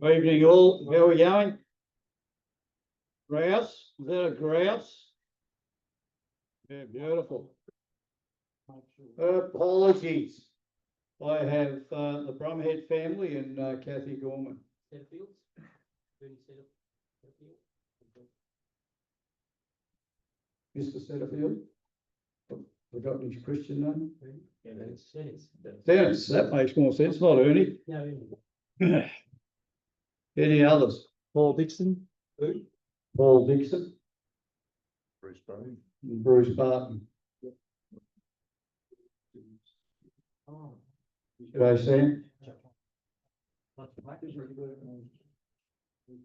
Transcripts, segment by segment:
Evening all, how are we going? Grouse, is that a grouse? Yeah, beautiful. Apologies. I have the Brumhead family and Kathy Gorman. Mr. Setterfield. Forgotten his Christian name. Yeah, that's sense. Dennis, that makes more sense, not Ernie. No, Any others? Paul Dixon. Who? Paul Dixon, Bruce Barton. and Bruce Barton. Oh. G'day, Sam. You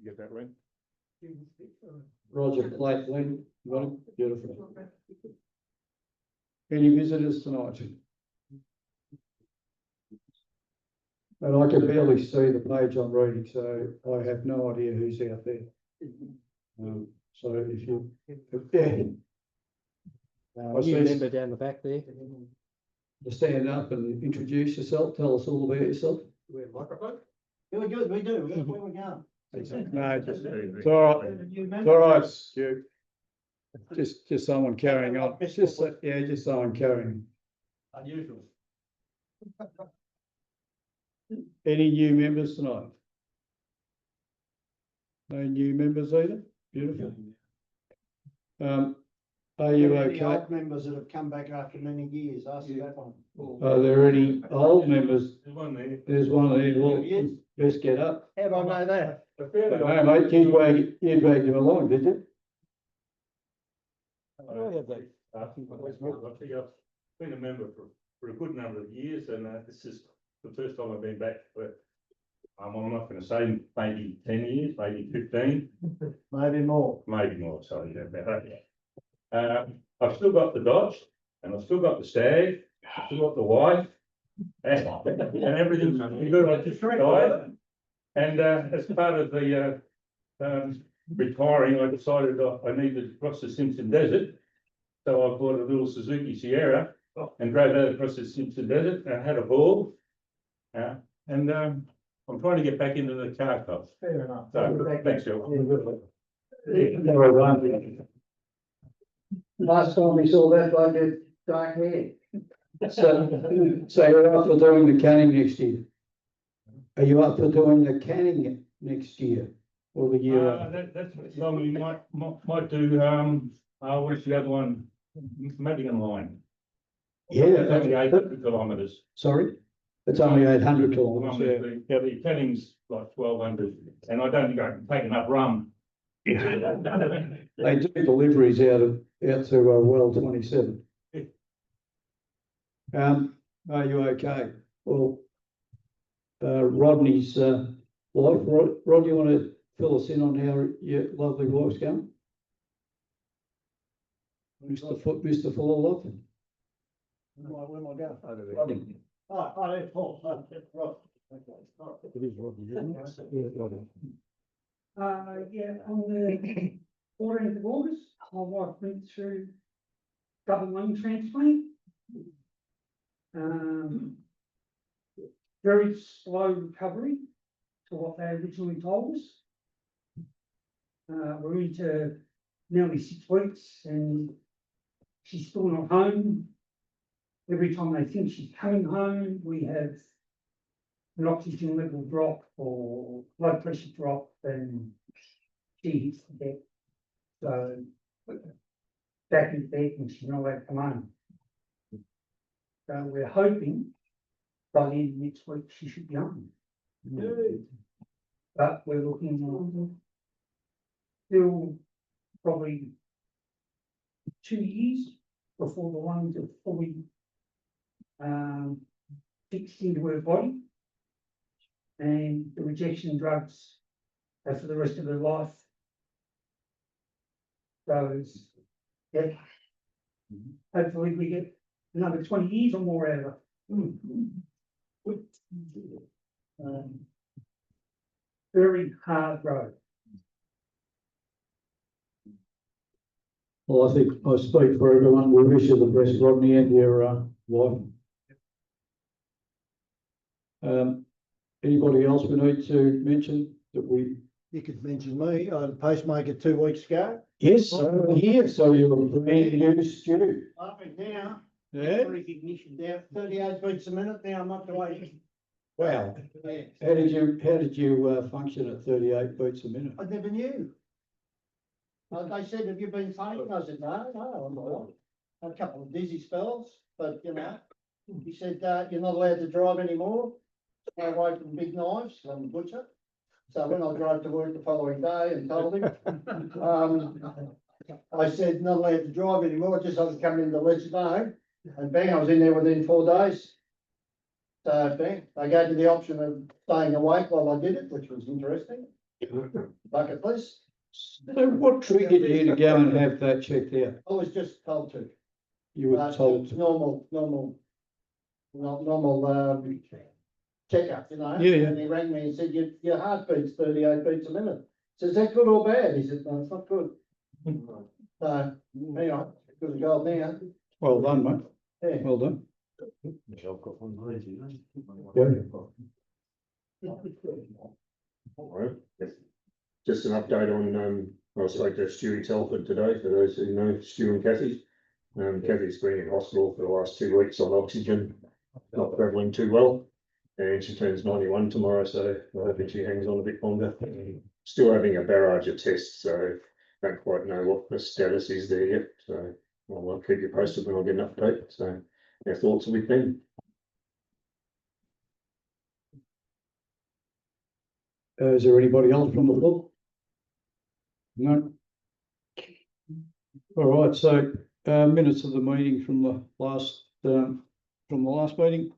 get that right? Roger Blakely, got him? Beautiful. Any visitors tonight? And I can barely see the page I'm reading, so I have no idea who's out there. So if you, I see- Member down the back there. stand up and introduce yourself, tell us all about yourself. We have microphone. Yeah, we do, we do. Where we going? No, it's all right, it's all right, Stu. Just someone carrying on, just someone carrying. Unusual. Any new members tonight? No new members either? Beautiful. Are you Any okay? old members that have come back after many years, ask you that one. Are there any old members? There's one there. There's one there, well, let's get up. How do I know that? No, mate, you dragged him along, did you? I think I've been a member for a good number of years, and this is the first time I've been back for, I'm not going to say maybe 10 years, maybe 15, Maybe more. maybe more, sorry about that. I've still got the Dodge, and I've still got the Stag, I've still got the wife, and everything's good. I just retired, and as part of the retiring, I decided I needed to cross the Simpson Desert. So I bought a little Suzuki Sierra and drove that across the Simpson Desert and had a ball. And I'm trying to get back into the car club. Fair enough. So, thanks, Phil. Last time we saw that bloke had dark hair. So you're up for doing the canning next year? Are you up for doing the canning next year or the year after? That's what we might do, what's the other one? Madigan line. Yeah, It's only 800 kilometres. sorry? It's only 800 kilometres, yeah. The canning's like 1200, and I don't go take enough rum. They do deliveries out to well 27. Are you okay? Well, Rodney's wife, Rod, you want to fill us in on how your lovely wife's going? Mr. Fuller. Where am I going? Rodney. Oh, that's Paul. Oh, that's Ross. Okay. All right. It is Rodney, isn't it? Yeah, Rodney. Yeah, on the 14th of August, my wife went through double lung transplant. Very slow recovery to what they originally told us. We're into nearly 6 weeks and she's still not home. Every time they think she's coming home, we have an oxygen level drop or blood pressure drop, and she hits the deck. So back in bed and she's not allowed to come home. So we're hoping by the end of next week she should be home. But we're looking still probably 2 years before the lungs are fully fixed into her body, and the rejection drugs are for the rest of her life. So it's, yeah, hopefully we get another 20 years or more out of her. very hard road. Well, I think I speak for everyone. We wish you the best, Rodney, and your wife. Anybody else we need to mention that we? You could mention me, I had a pacemaker 2 weeks ago. Yes, here, so you're a brand new student. Perfect now. Yeah. Recognition down 38 beats a minute, now I'm up to 80. Wow. Yeah. How did you function at 38 beats a minute? I never knew. They said, have you been fainting? I said, no, I'm all right. A couple of dizzy spells, but you know, he said, you're not allowed to drive anymore. Stay away from big knives, I'm a butcher. So when I drove to work the following day and told him, I said, not allowed to drive anymore, just had to come in to let you know. And bang, I was in there within 4 days. So bang, they gave me the option of staying awake while I did it, which was interesting. Bucket list. So what triggered you to go and have that checked out? I was just told to. You were told to. Normal checkup, you know? Yeah, yeah. And he rang me and said, your heart beats 38 beats a minute. So is that good or bad? He said, no, it's not good. So, anyway, good to go now. Well done, mate. Yeah. Well done. I've got one lazy. Alright, just an update on, I spoke to Stewie Telford today, for those who know Stu and Kathy. Kathy's been in hospital for the last 2 weeks on oxygen, not travelling too well. And she turns 91 tomorrow, so I hope that she hangs on a bit longer. Still having a barrage of tests, so don't quite know what the status is there yet, so I'll keep you posted when I get an update, so our thoughts are with them. Is there anybody else from the floor? No. All right, so minutes of the meeting from the last meeting.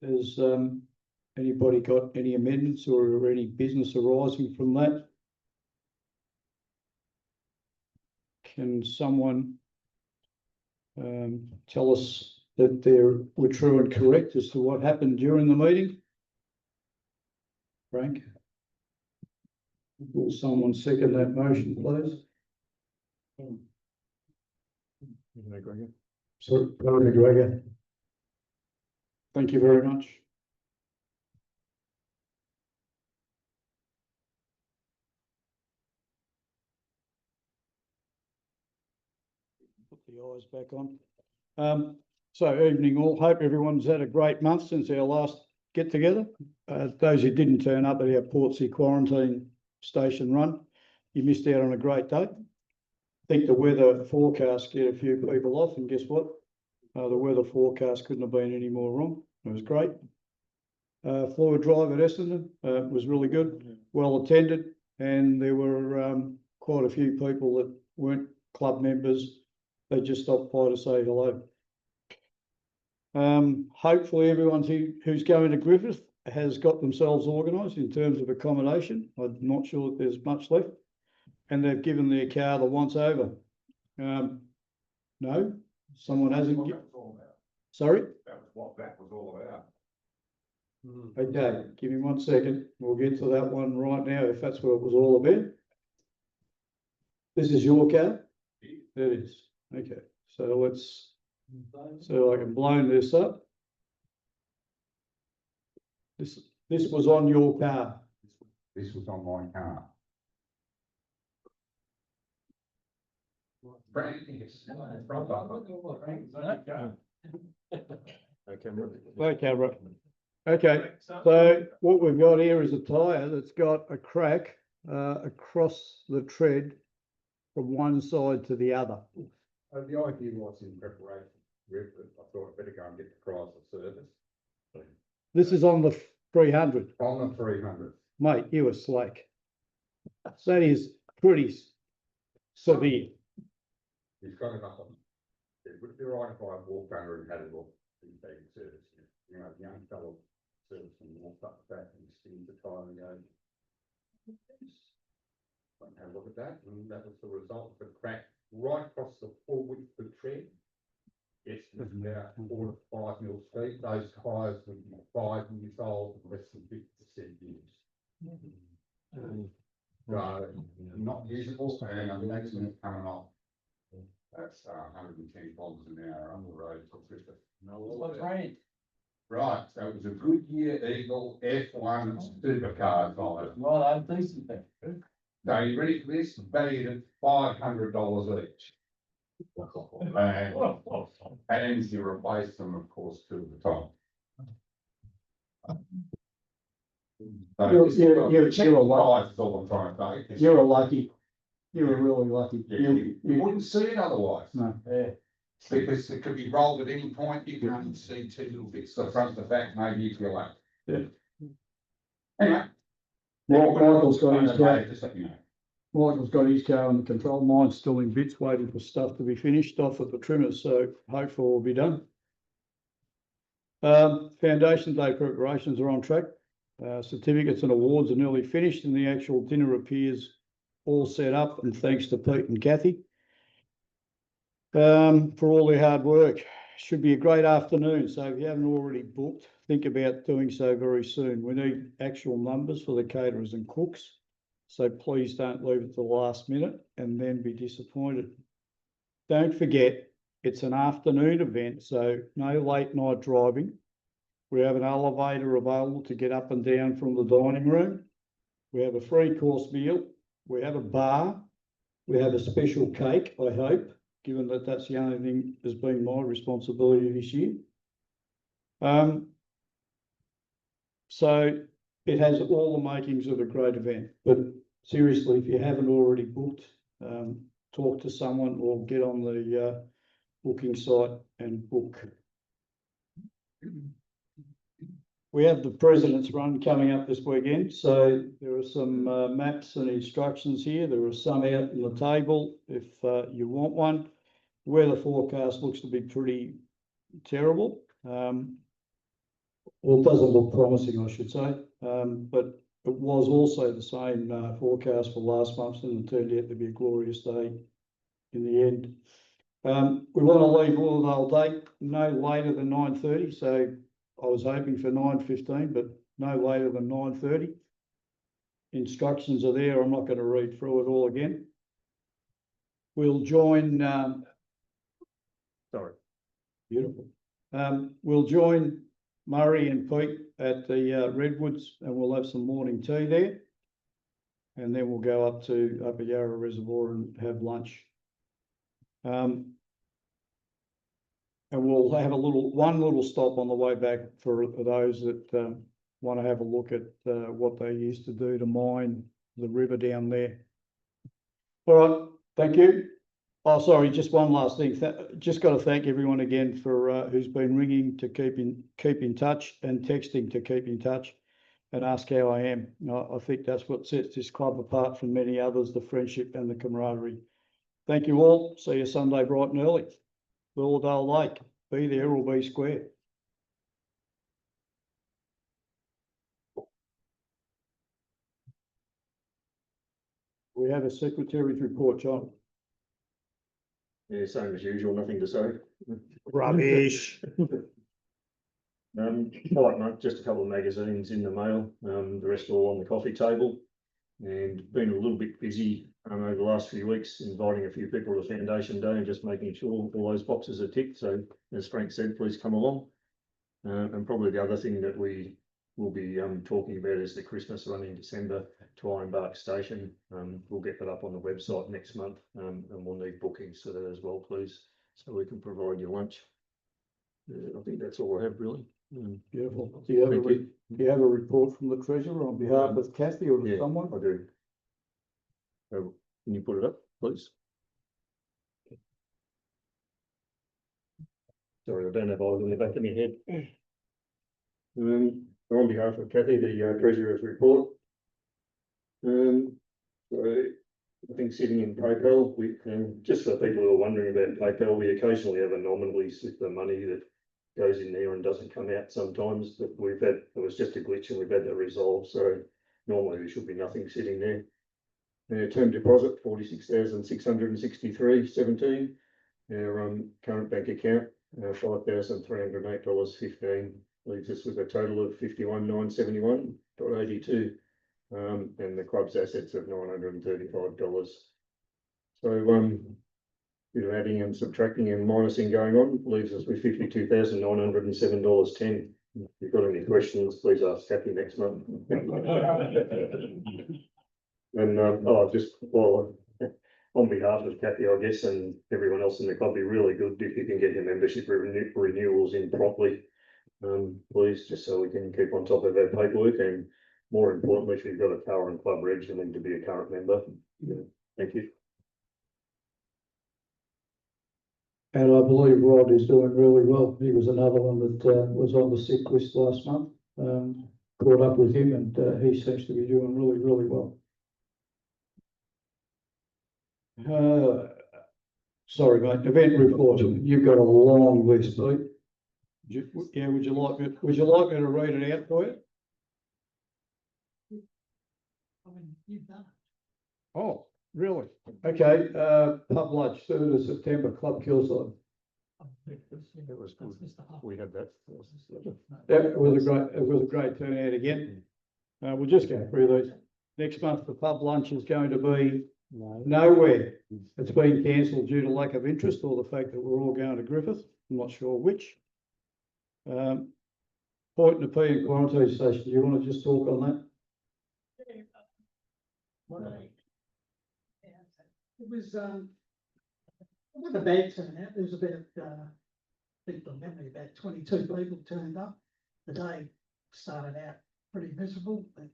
Has anybody got any amendments or any business arising from that? Can someone tell us that we're true and correct as to what happened during the meeting? Frank? Will someone second that motion, please? Sorry, McGregor. Thank you very much. Put the eyes back on. So evening all, hope everyone's had a great month since our last get together. Those who didn't turn up at our Portsea quarantine station run, you missed out on a great day. I think the weather forecast get a few people off, and guess what? The weather forecast couldn't have been any more wrong. It was great. Floor drive at Essendon was really good, well attended, and there were quite a few people that weren't club members. They just stopped by to say hello. Hopefully everyone who's going to Griffith has got themselves organised in terms of accommodation. I'm not sure that there's much left, and they've given their car the once over. No, someone hasn't. Sorry? That was what that was all about. Okay, give me 1 second. We'll get to that one right now if that's what it was all about. This is your car? It is. Okay, so let's, so I can blow this up. This was on your car. This was on my car. Okay, right. Okay, so what we've got here is a tyre that's got a crack across the tread from one side to the other. The idea was in preparation with it, I thought I'd better go and get the Chrysler service. This is on the 300. On the 300. Mate, you were slack. That is pretty severe. He's got enough on. It would be right if I walked under and had it all being serviced. You know, the young fellow servicing walked up the back and steamed the tyre and go. Have a look at that, and that was the result of the crack right across the full width of the tread. It's about 4 to 5 mil speed. Those tyres would be 5 years old and less than 50% used. Not usable, and the next one coming off. That's 110 kilometers an hour on the road till 50. What's rain? Right, so it was a Goodyear Eagle F1 supercars on it. Well, I'm decent then. Now, you ready for this? Valued at $500 each. And you replace them, of course, two at a time. So You're- this you're- you're- check you're a the lot. price is all I'm trying to say. You're a lucky, you're a really lucky. Yeah, you wouldn't see it otherwise. No. Yeah. Because it could be rolled at any point, you can only see two little bits, the front, the back, maybe if you like. Yeah. Anyway. Michael's got his car, Just let me know. Michael's got his car under control, mine's still in bits, waiting for stuff to be finished off at the trimmers, so hopefully we'll be done. Foundation Day preparations are on track. Certificates and awards are nearly finished and the actual dinner appears all set up, and thanks to Pete and Kathy. For all their hard work. Should be a great afternoon, so if you haven't already booked, think about doing so very soon. We need actual numbers for the caterers and cooks, so please don't leave it to the last minute and then be disappointed. Don't forget, it's an afternoon event, so no late night driving. We have an elevator available to get up and down from the dining room. We have a 3-course meal. We have a bar. We have a special cake, I hope, given that that's the only thing that's been my responsibility this year. So it has all the makings of a great event, but seriously, if you haven't already booked, talk to someone or get on the booking site and book. We have the President's Run coming up this weekend, so there are some maps and instructions here. There are some out on the table if you want one. Weather forecast looks to be pretty terrible. Well, it doesn't look promising, I should say, but it was also the same forecast for last month, and it turned out to be a glorious day in the end. We want to leave Willowdale Date no later than 9:30, so I was hoping for 9:15, but no later than 9:30. Instructions are there. I'm not going to read through it all again. We'll join. Sorry. Beautiful. We'll join Murray and Pete at the Redwoods, and we'll have some morning tea there. And then we'll go up to Upper Yarra Reservoir and have lunch. And we'll have one little stop on the way back for those that want to have a look at what they used to do to mine the river down there. All right, thank you. Oh, sorry, just one last thing. Just got to thank everyone again for who's been ringing to keep in touch and texting to keep in touch and ask how I am. I think that's what sets this club apart from many others, the friendship and the camaraderie. Thank you all. See you Sunday bright and early. Willowdale Lake, be there or be square. We have a secretary's report, John. Yeah, same as usual, nothing to say. Rubbish. All right, mate, just a couple of magazines in the mail, the rest all on the coffee table. And been a little bit busy over the last few weeks, inviting a few people to Foundation Day and just making sure all those boxes are ticked. So as Frank said, please come along. And probably the other thing that we will be talking about is the Christmas run in December to Ironbark Station. We'll get that up on the website next month, and we'll need bookings for that as well, please, so we can provide you lunch. I think that's all I have really. Beautiful. Do you have a report from the treasurer on behalf of Kathy or Yeah, someone? I do. Can you put it up, please? Sorry, I don't have eyes on the back of my head. On behalf of Kathy, the treasurer's report. So I think sitting in PayPal, we just for people who are wondering about PayPal, we occasionally have anomalies with the money that goes in there and doesn't come out sometimes, but it was just a glitch and we've had that resolved, so normally there should be nothing sitting there. Term deposit 46,663.17. Our current bank account $5,308.15 leaves us with a total of 51,971.82. and the club's assets of $935. So, adding and subtracting and minusing going on leaves us with $52,907.10. If you've got any questions, please ask Kathy next month. And, on behalf of Kathy, I guess, and everyone else in the club, be really good if you can get your membership renewals in properly. Please, just so we can keep on top of our paperwork, and more importantly, if you've got a car and club reg, you need to be a current member. Thank you. And I believe Rod is doing really well. He was another one that was on the sick list last month. Caught up with him, and he seems to be doing really, really well. Sorry, mate. Event report. You've got a long list, Pete. Would you like me to read it out for you? You've done Oh, really? Okay, pub lunch, 3rd of September, Club Kilside. It was good. We had that. Yeah, it was a great turnout again. We'll just go through these. Next month, the pub lunch is going to be nowhere. It's been cancelled due to lack of interest or the fact that we're all going to Griffith. I'm not sure which. Point in the P and quarantine station. Do you want to just talk on that? It was a bad turnout. There was about, I think from memory, about 22 people turned up. The day started out pretty miserable, but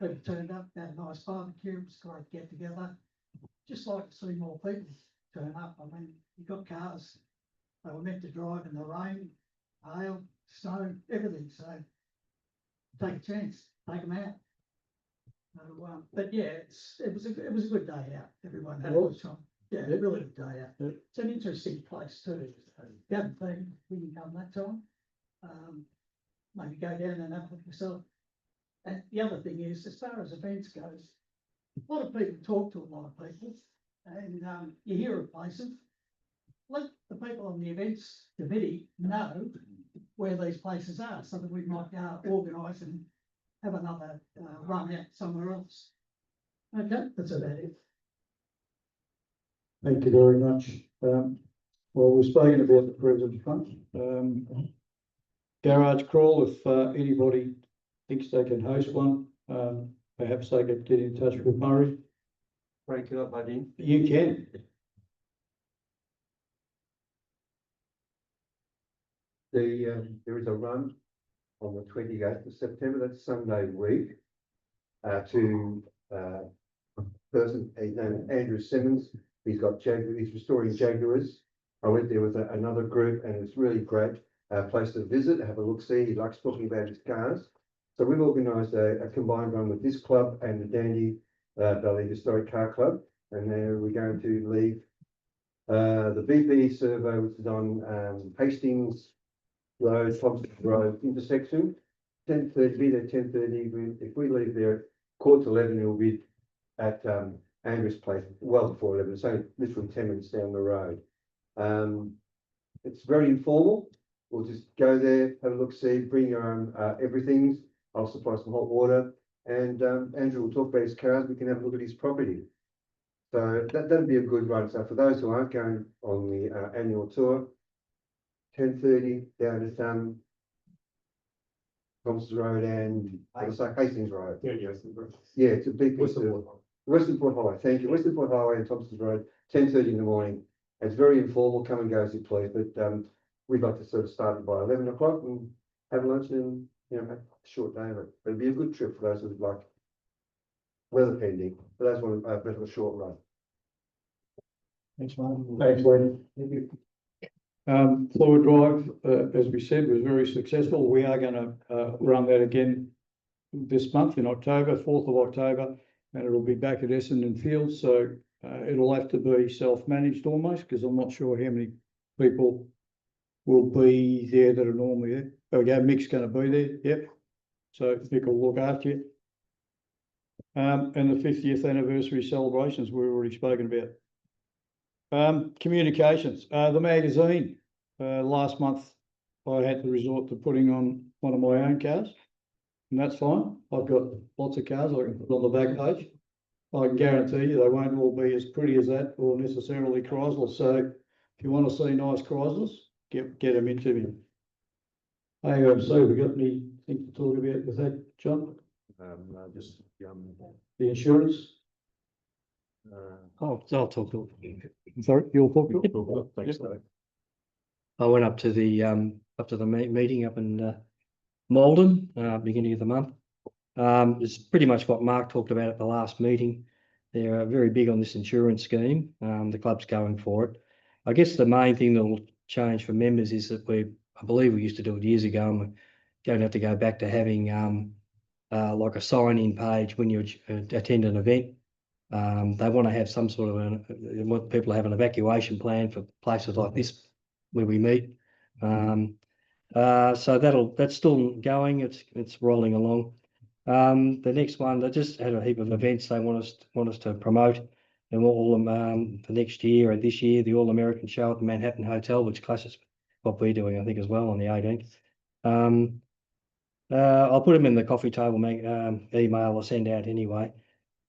people turned up, had a nice barbecue, it was great get together. Just like to see more people turn up. I mean, you got cars, they were meant to drive in the rain, hail, snow, everything, so take a chance, take them out. So, but yeah, it was a good day out. Everyone had a good time. Yeah, really good day out. It's an interesting place too. The other thing, we can come that time. Maybe go down and have a look yourself. And the other thing is, as far as events goes, a lot of people talk to a lot of people, and you hear of places. Let the people on the events committee know where these places are, so that we might organise and have another run out somewhere else. Okay, that's about it. Thank you very much. Well, we're speaking about the President's Fund. Garage crawl, if anybody thinks they can host one, perhaps they could get in touch with Murray. Frank, can I butt in? You can. There is a run on the 28th of September, that's Sunday week, to person, his name is Andrew Simmons. He's restoring Jaguars. I went there with another group, and it's really great place to visit, have a look, see. He likes talking about his cars. So we've organised a combined run with this club and the Dandy Valley Historic Car Club, and there we're going to leave the BP servo, which is on Hastings Road, Thompson Road intersection. 10:30, be there 10:30. If we leave there 11:15, we'll be at Andrew's place well before 11. It's only literally 10 minutes down the road. It's very informal. We'll just go there, have a look, see, bring your own everything. I'll supply some hot water, and Andrew will talk about his cars. We can have a look at his property. So that'll be a good run. So for those who aren't going on the annual tour, 10:30 down at Thompson Road and Hastings Road. Yeah, it's a big piece of Western Port Highway. Thank you. Western Port Highway and Thompson Road, 10:30 in the morning. It's very informal. Come and go as you please, but we'd like to sort of start it by 11 o'clock and have lunch and have a short day of it. It'll be a good trip for those who would like, weather pending, but those want a bit of a short run. Thanks, Martin. Thanks, Wayne. Thank you. Floyd Drive, as we said, was very successful. We are going to run that again this month in October, 4th of October, and it'll be back at Essendon Field. So it'll have to be self-managed almost, because I'm not sure how many people will be there that are normally there. Okay, Mick's going to be there. Yep. So Mick will look after you. And the 50th anniversary celebrations we've already spoken about. Communications, the magazine. Last month I had to resort to putting on one of my own cars. and that's fine. I've got lots of cars I can put on the back page. I can guarantee you they won't all be as pretty as that or necessarily Chrysler. So if you want to see nice Chryslers, get them into me. AOMC, we got anything to talk about with that, John? Just, The insurance? Oh, I'll talk to it. Sorry, you'll talk to it? Thanks, Dave. I went up to the meeting up in Malden, beginning of the month. It's pretty much what Mark talked about at the last meeting. They're very big on this insurance scheme. The club's going for it. I guess the main thing that will change for members is that I believe we used to do it years ago, and we're going to have to go back to having like a sign-in page when you attend an event. They want to have some sort of they want people to have an evacuation plan for places like this where we meet. So that's still going. It's rolling along. The next one, they just had a heap of events they want us to promote, and all of them for next year and this year, the All American Show at the Manhattan Hotel, which clashes what we're doing, I think, as well on the 18th. I'll put them in the coffee table email I send out anyway.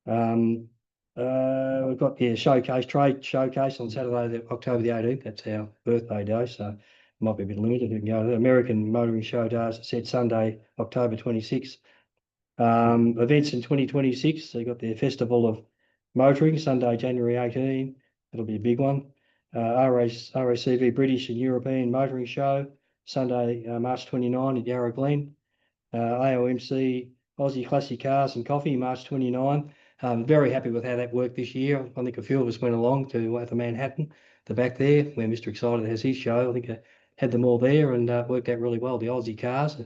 We've got the trade showcase on Saturday, October the 18th. That's our birthday day, so it might be a bit limited. You can go to the American Motoring Show days. It said Sunday, October 26th. Events in 2026. They got their Festival of Motoring Sunday, January 18. That'll be a big one. RACV British and European Motoring Show Sunday, March 29 at Yarra Glen. AOMC Aussie Classic Cars and Coffee March 29. Very happy with how that worked this year. I think a few of us went along to at the Manhattan, the back there, where Mr. Excited has his show. I think I had them all there and worked out really well. The Aussie cars, a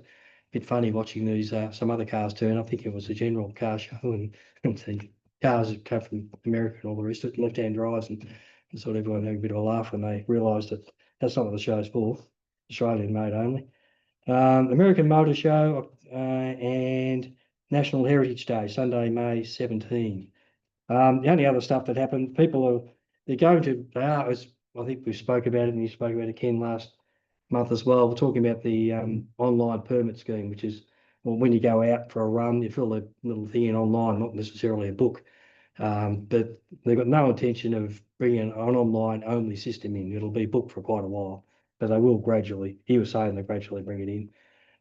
bit funny watching these some other cars turn. I think it was a general car show and the cars that come from America and all the rest of it, left-hand drives, and sort of everyone having a bit of a laugh when they realised that that's not what the show's for. Australian made only. American Motor Show and National Heritage Day, Sunday, May 17. The only other stuff that happened, I think we spoke about it and you spoke about it, Ken, last month as well. We're talking about the online permit scheme, which is, well, when you go out for a run, you fill a little thing in online, not necessarily a book. But they've got no intention of bringing an online only system in. It'll be booked for quite a while, but they will gradually, he was saying they gradually bring it in.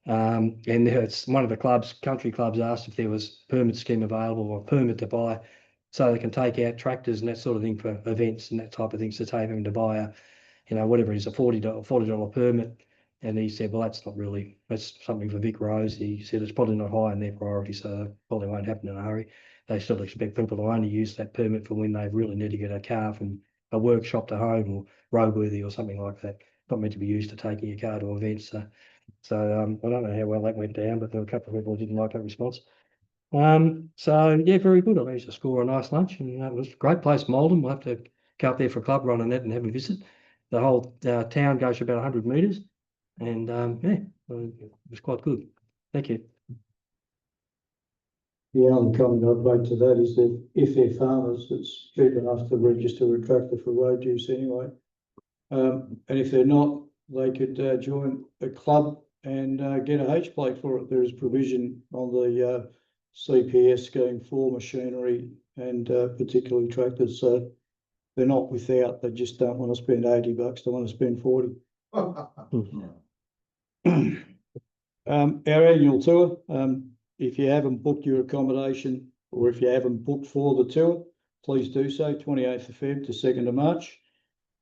And it's one of the country clubs asked if there was permit scheme available or a permit to buy, so they can take out tractors and that sort of thing for events and that type of thing. So take them to buy whatever it is, a $40 permit. And he said, well, that's something for Vic Rose. He said it's probably not high on their priority, so it probably won't happen in a hurry. They still expect people to only use that permit for when they really need to get a car from a workshop to home or roadworthy or something like that. Not meant to be used to taking your car to events. So I don't know how well that went down, but there were a couple of people who didn't like that response. So yeah, very good. I managed to score a nice lunch, and it was a great place, Malden. We'll have to go up there for a club run on that and have a visit. The whole town goes for about 100 metres, and it was quite good. Thank you. The only comment I'd make to that is that if they're farmers, it's cheap enough to register a tractor for road use anyway. And if they're not, they could join a club and get a H plate for it. There is provision on the CPS scheme for machinery and particularly tractors. So they're not without, they just don't want to spend $80, they want to spend 40. Our annual tour, if you haven't booked your accommodation or if you haven't booked for the tour, please do so, 28th of Feb to 2nd of March.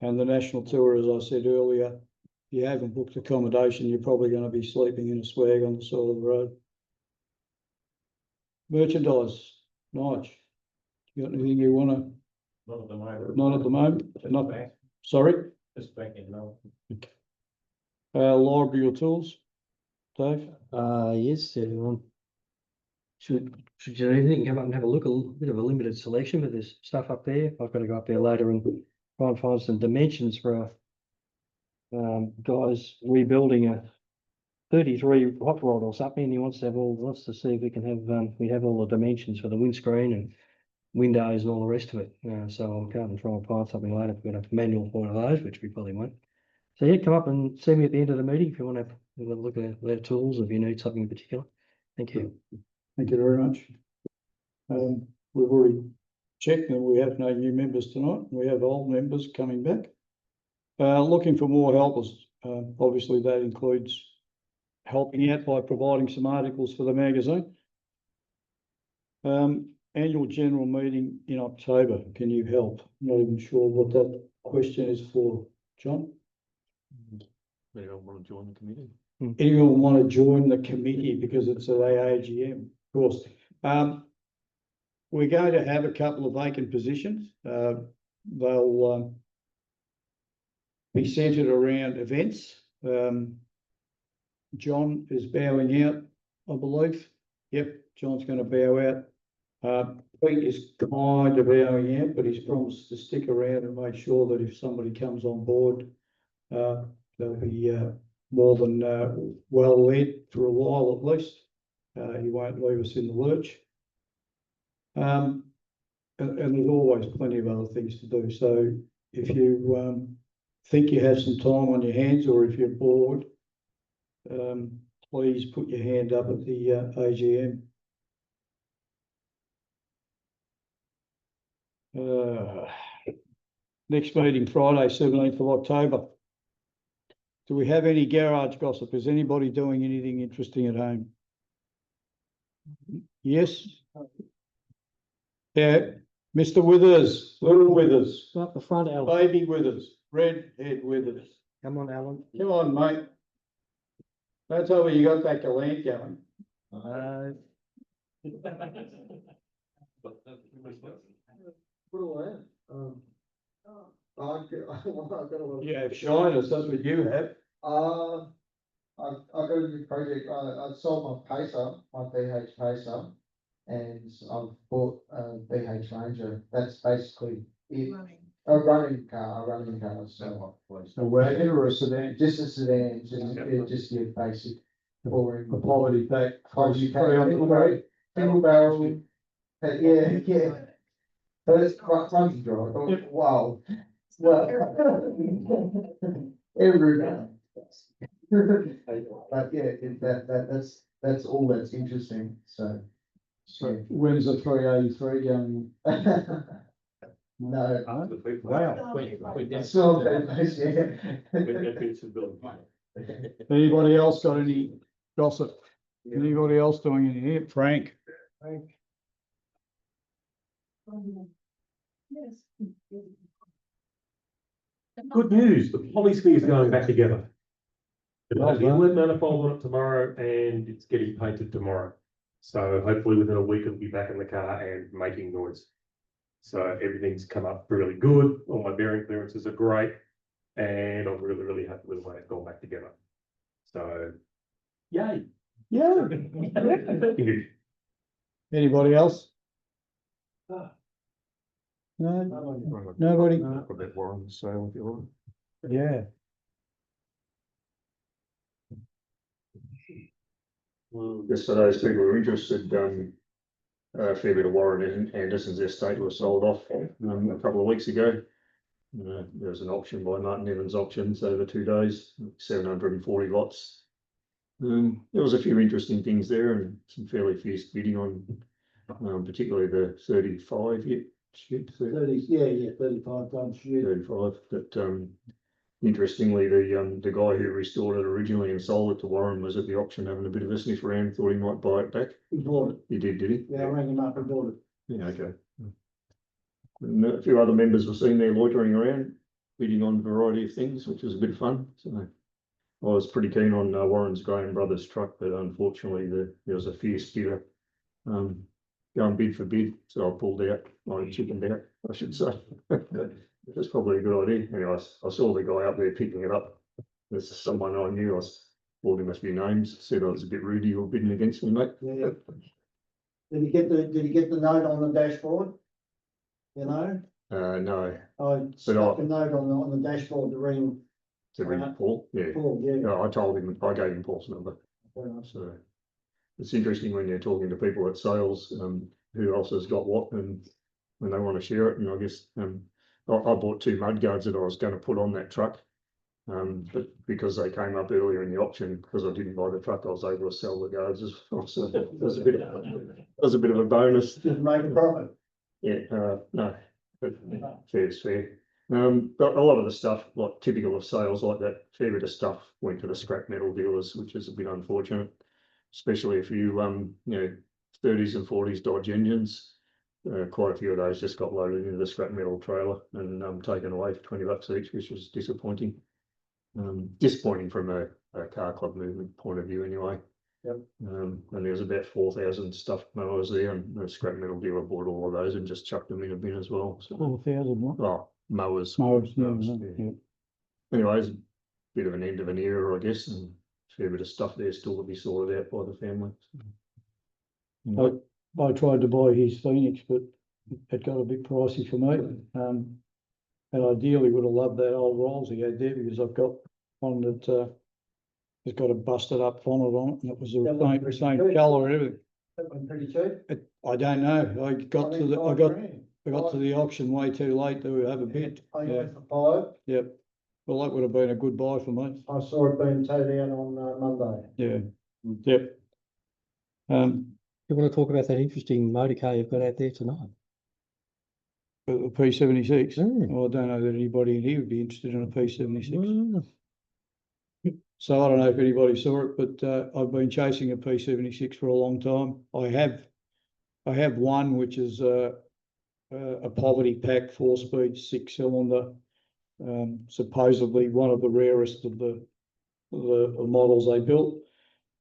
And the national tour, as I said earlier, if you haven't booked accommodation, you're probably going to be sleeping in a swag on the side of the road. Merchandise, Nige, you got anything you want to? Not at the moment. Not at the moment. Not back. Sorry. Just back in now. Library or tools, Dave? Yes, everyone. Should you do anything, come up and have a look, bit of a limited selection, but there's stuff up there. I've got to go up there later and try and find some dimensions for a guys rebuilding a 33 hot rod or something, and he wants to see if we can have all the dimensions for the windscreen and windows and all the rest of it. So I'll go and try and find something later. We've got a manual for one of those, which we probably won't. So yeah, come up and see me at the end of the meeting if you want to have a look at their tools, if you need something in particular. Thank you. Thank you very much. We've already checked and we have no new members tonight. We have old members coming back. Looking for more helpers. Obviously that includes helping out by providing some articles for the magazine. Annual general meeting in October. Can you help? Not even sure what that question is for. John? Anyone want to join the committee? Anyone want to join the committee because it's an AGM? Of course. We're going to have a couple of vacant positions. They'll be centred around events. John is bowing out, I believe. Yep, John's going to bow out. Pete is kind of bowing out, but he's promised to stick around and make sure that if somebody comes on board, they'll be more than well led for a while at least. He won't leave us in the lurch. And there's always plenty of other things to do. So if you think you have some time on your hands, or if you're bored, please put your hand up at the AGM. Next meeting, Friday, 17th of October. Do we have any garage gossip? Is anybody doing anything interesting at home? Yes? Yeah, Mr. Withers, little Withers, Up the front, Alan. baby Withers, red head Withers. Come on, Alan. Come on, mate. Don't tell me you got that galant going. Yeah, shiners, that's what you have. I've got a new project. I sold my Pacer, my BH Pacer, and I've bought a BH Ranger. That's basically it. A running car, so. A wagon or a sedan? Just a sedan, just your basic boring. A poverty pack. Poverty pack, Single barrel. single barrel. Yeah. But it's quite fun to drive. Wow. Well. Every day. But yeah, that's all that's interesting, so. So when's the 383 going? No. Wow. It's not that much, yeah. Anybody else got any gossip? Anybody else doing anything here? Frank? Good news, the polysphere is going back together. It'll have the Well done. inlet manifold on it tomorrow and it's getting painted tomorrow. So hopefully within a week it'll be back in the car and making noise. So everything's come up really good. All my bearing clearances are great. And I'm really, really happy with the way it's gone back together. So, yay. Yeah. Anybody else? No, nobody? Put that Warren sale if you want. Yeah. Just for those people who are interested, a fair bit of Warren and Anderson's estate was sold off a couple of weeks ago. There was an auction by Martin Evans Auctions over 2 days, 740 lots. There was a few interesting things there and some fairly fierce bidding on, particularly the 35 hit. 35 times. 35, but interestingly, the guy who restored it originally and sold it to Warren was at the auction having a bit of a sniff around, thought he might buy it back. He bought it. He did he? Yeah, I rang him up and bought it. Yeah, okay. And a few other members were seen there loitering around, bidding on a variety of things, which was a bit of fun. So I was pretty keen on Warren's Graham Brothers truck, but unfortunately there was a fierce bidder going bid for bid, so I pulled out, I chickened out, I should say. That's probably a good idea. Anyway, I saw the guy up there picking it up. There's someone I knew, I called him a few names, said I was a bit rude, you were bidding against me, mate. Yeah. Did he get the note on the dashboard? You know, No, I stuck a note on the dashboard to ring to ring Paul, yeah. Paul, yeah. No, I told him, I gave him Paul's number. So it's interesting when you're talking to people at sales, who else has got what and when they want to share it. And I guess I bought 2 mud guards that I was going to put on that truck. But because they came up earlier in the auction, because I didn't buy the truck, I was able to sell the guards as well, so it was a bit of a bonus. Didn't make a profit. Yeah, no, but fair is fair. But a lot of the stuff, like typical of sales like that, fair bit of stuff went to the scrap metal dealers, which is a bit unfortunate. Especially if you, you know, 30s and 40s Dodge engines. Quite a few of those just got loaded into the scrap metal trailer and taken away for $20 each, which was disappointing. Disappointing from a car club movement point of view anyway. Yep. And there was about 4,000 stuffed mowers there, and the scrap metal dealer bought all of those and just chucked them in a bin as well. So, 4,000 what? oh, mowers. Mowers, yeah, Mowers, yeah, yeah. yeah. Anyways, bit of an end of an era, I guess, and a fair bit of stuff there still to be sorted out by the family. I tried to buy his Phoenix, but it got a bit pricey for me. And ideally would have loved that old Rolls he had there, because I've got one that has got a busted up bonnet on it, and it was the same colour and everything. That one pretty cheap. I don't know. I got to the auction way too late to have a bid. I Yeah. went for 5. Yep. Well, that would have been a good buy for me. I saw it being towed down on Monday. Yeah. Yep. You want to talk about that interesting motor car you've got out there tonight? The P76. Mm. Well, I don't know that anybody in here would be interested in a P76. Mm. So I don't know if anybody saw it, but I've been chasing a P76 for a long time. I have one which is a poverty pack 4-speed 6-cylinder, supposedly one of the rarest of the models they built.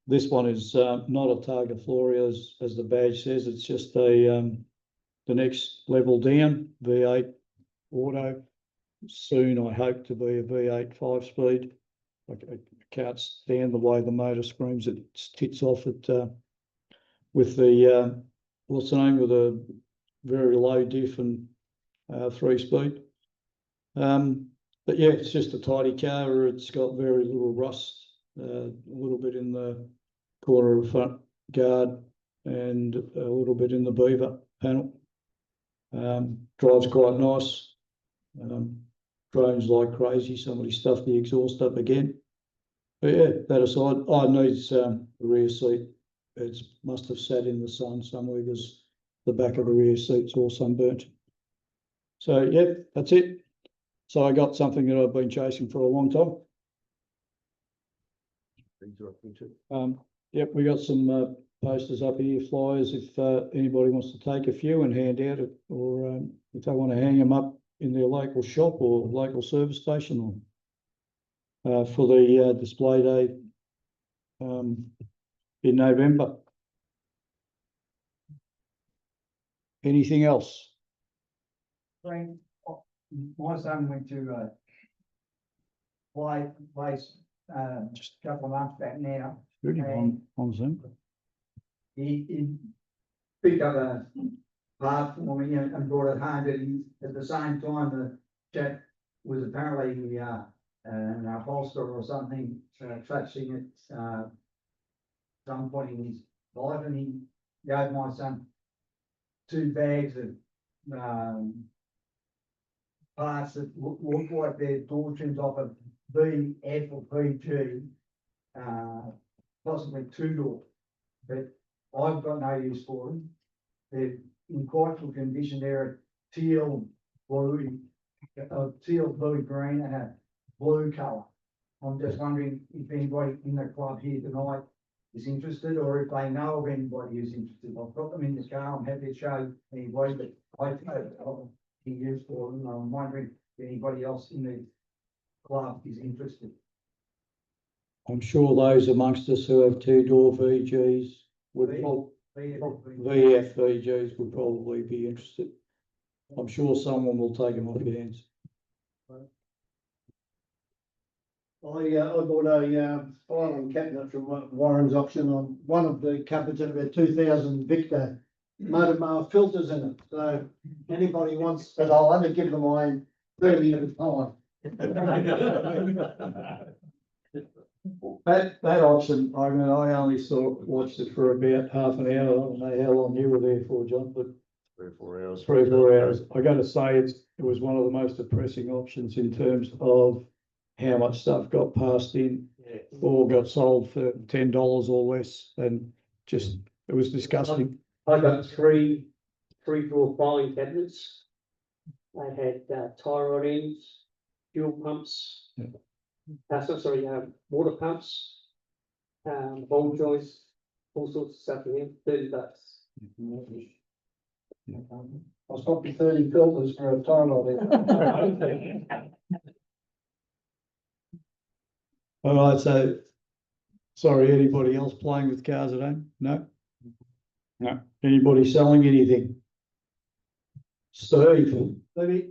This one is not a Targa Floria as the badge says. It's just the next level down, V8 auto. Soon I hope to be a V8 5-speed. I can't stand the way the motor screams its tits off it with the what's the name, with a very low diff and 3-speed. But yeah, it's just a tidy car. It's got very little rust, a little bit in the corner of the front guard and a little bit in the beaver panel. Drives quite nice. Drones like crazy. Somebody stuffed the exhaust up again. But yeah, that aside, I needs the rear seat. It must have sat in the sun somewhere because the back of the rear seat's all sunburnt. So yeah, that's it. So I got something that I've been chasing for a long time. Yep, we got some posters up here, flyers, if anybody wants to take a few and hand out it, or if they want to hang them up in their local shop or local service station, or for the display day in November. Anything else? Frank, my son went to place just a couple of months back now. Really on Zoom. He picked up a part for me and brought it home, but he, at the same time, the chap was apparently an upholsterer or something, touching it some point in his life, and he gave my son 2 bags of parts that look like they're door trims off a BF or PG, possibly 2-door, but I've got no use for them. They're in quite good condition. They're a teal blue green and a blue colour. I'm just wondering if anybody in the club here tonight is interested, or if they know of anybody who's interested. I've got them in the car. I'm happy to show anybody, but I think I'll be used for them. I'm wondering if anybody else in the club is interested. I'm sure those amongst us who have 2-door VGs would VF VGs would probably be interested. I'm sure someone will take them off your hands. I bought a filing cabinet from Warren's auction on one of the cupboards that about 2,000 Victor motor filters in it. So anybody wants, but I'll only give them my 30 at a time. That auction, I mean, I only watched it for about half an hour. I don't know how long you were there for, John, but 3 or 4 hours. 3 or 4 hours. I got to say, it was one of the most depressing auctions in terms of how much stuff got passed in or got sold for $10 or less, and just, it was disgusting. I got three drawer filing cabinets. I had tie rod ends, fuel pumps. Water pumps, ball joints, all sorts of stuff in here, $30. I've got 30 filters for a time on it. All right, so, sorry, anybody else playing with cars at home? No? No. Anybody selling anything? Steve? Maybe.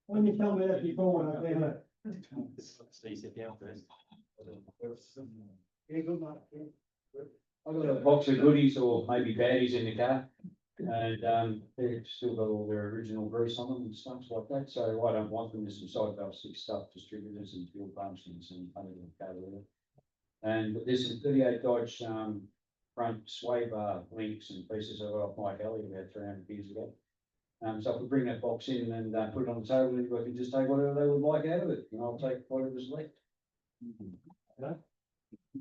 When you tell me that before, I think that. Yeah, good luck. I've got a box of goodies or maybe baddies in the car. And they've still got all their original grease on them and stuff like that, so I don't want them. There's some side valve stick stuff, distributors and fuel pumps and some under the car there. And there's some 38 Dodge front sway bar links and pieces I got off Mike Alley about 300 years ago. So I could bring that box in and put it on the table, and I could just take whatever they would like out of it, and I'll take whatever's left.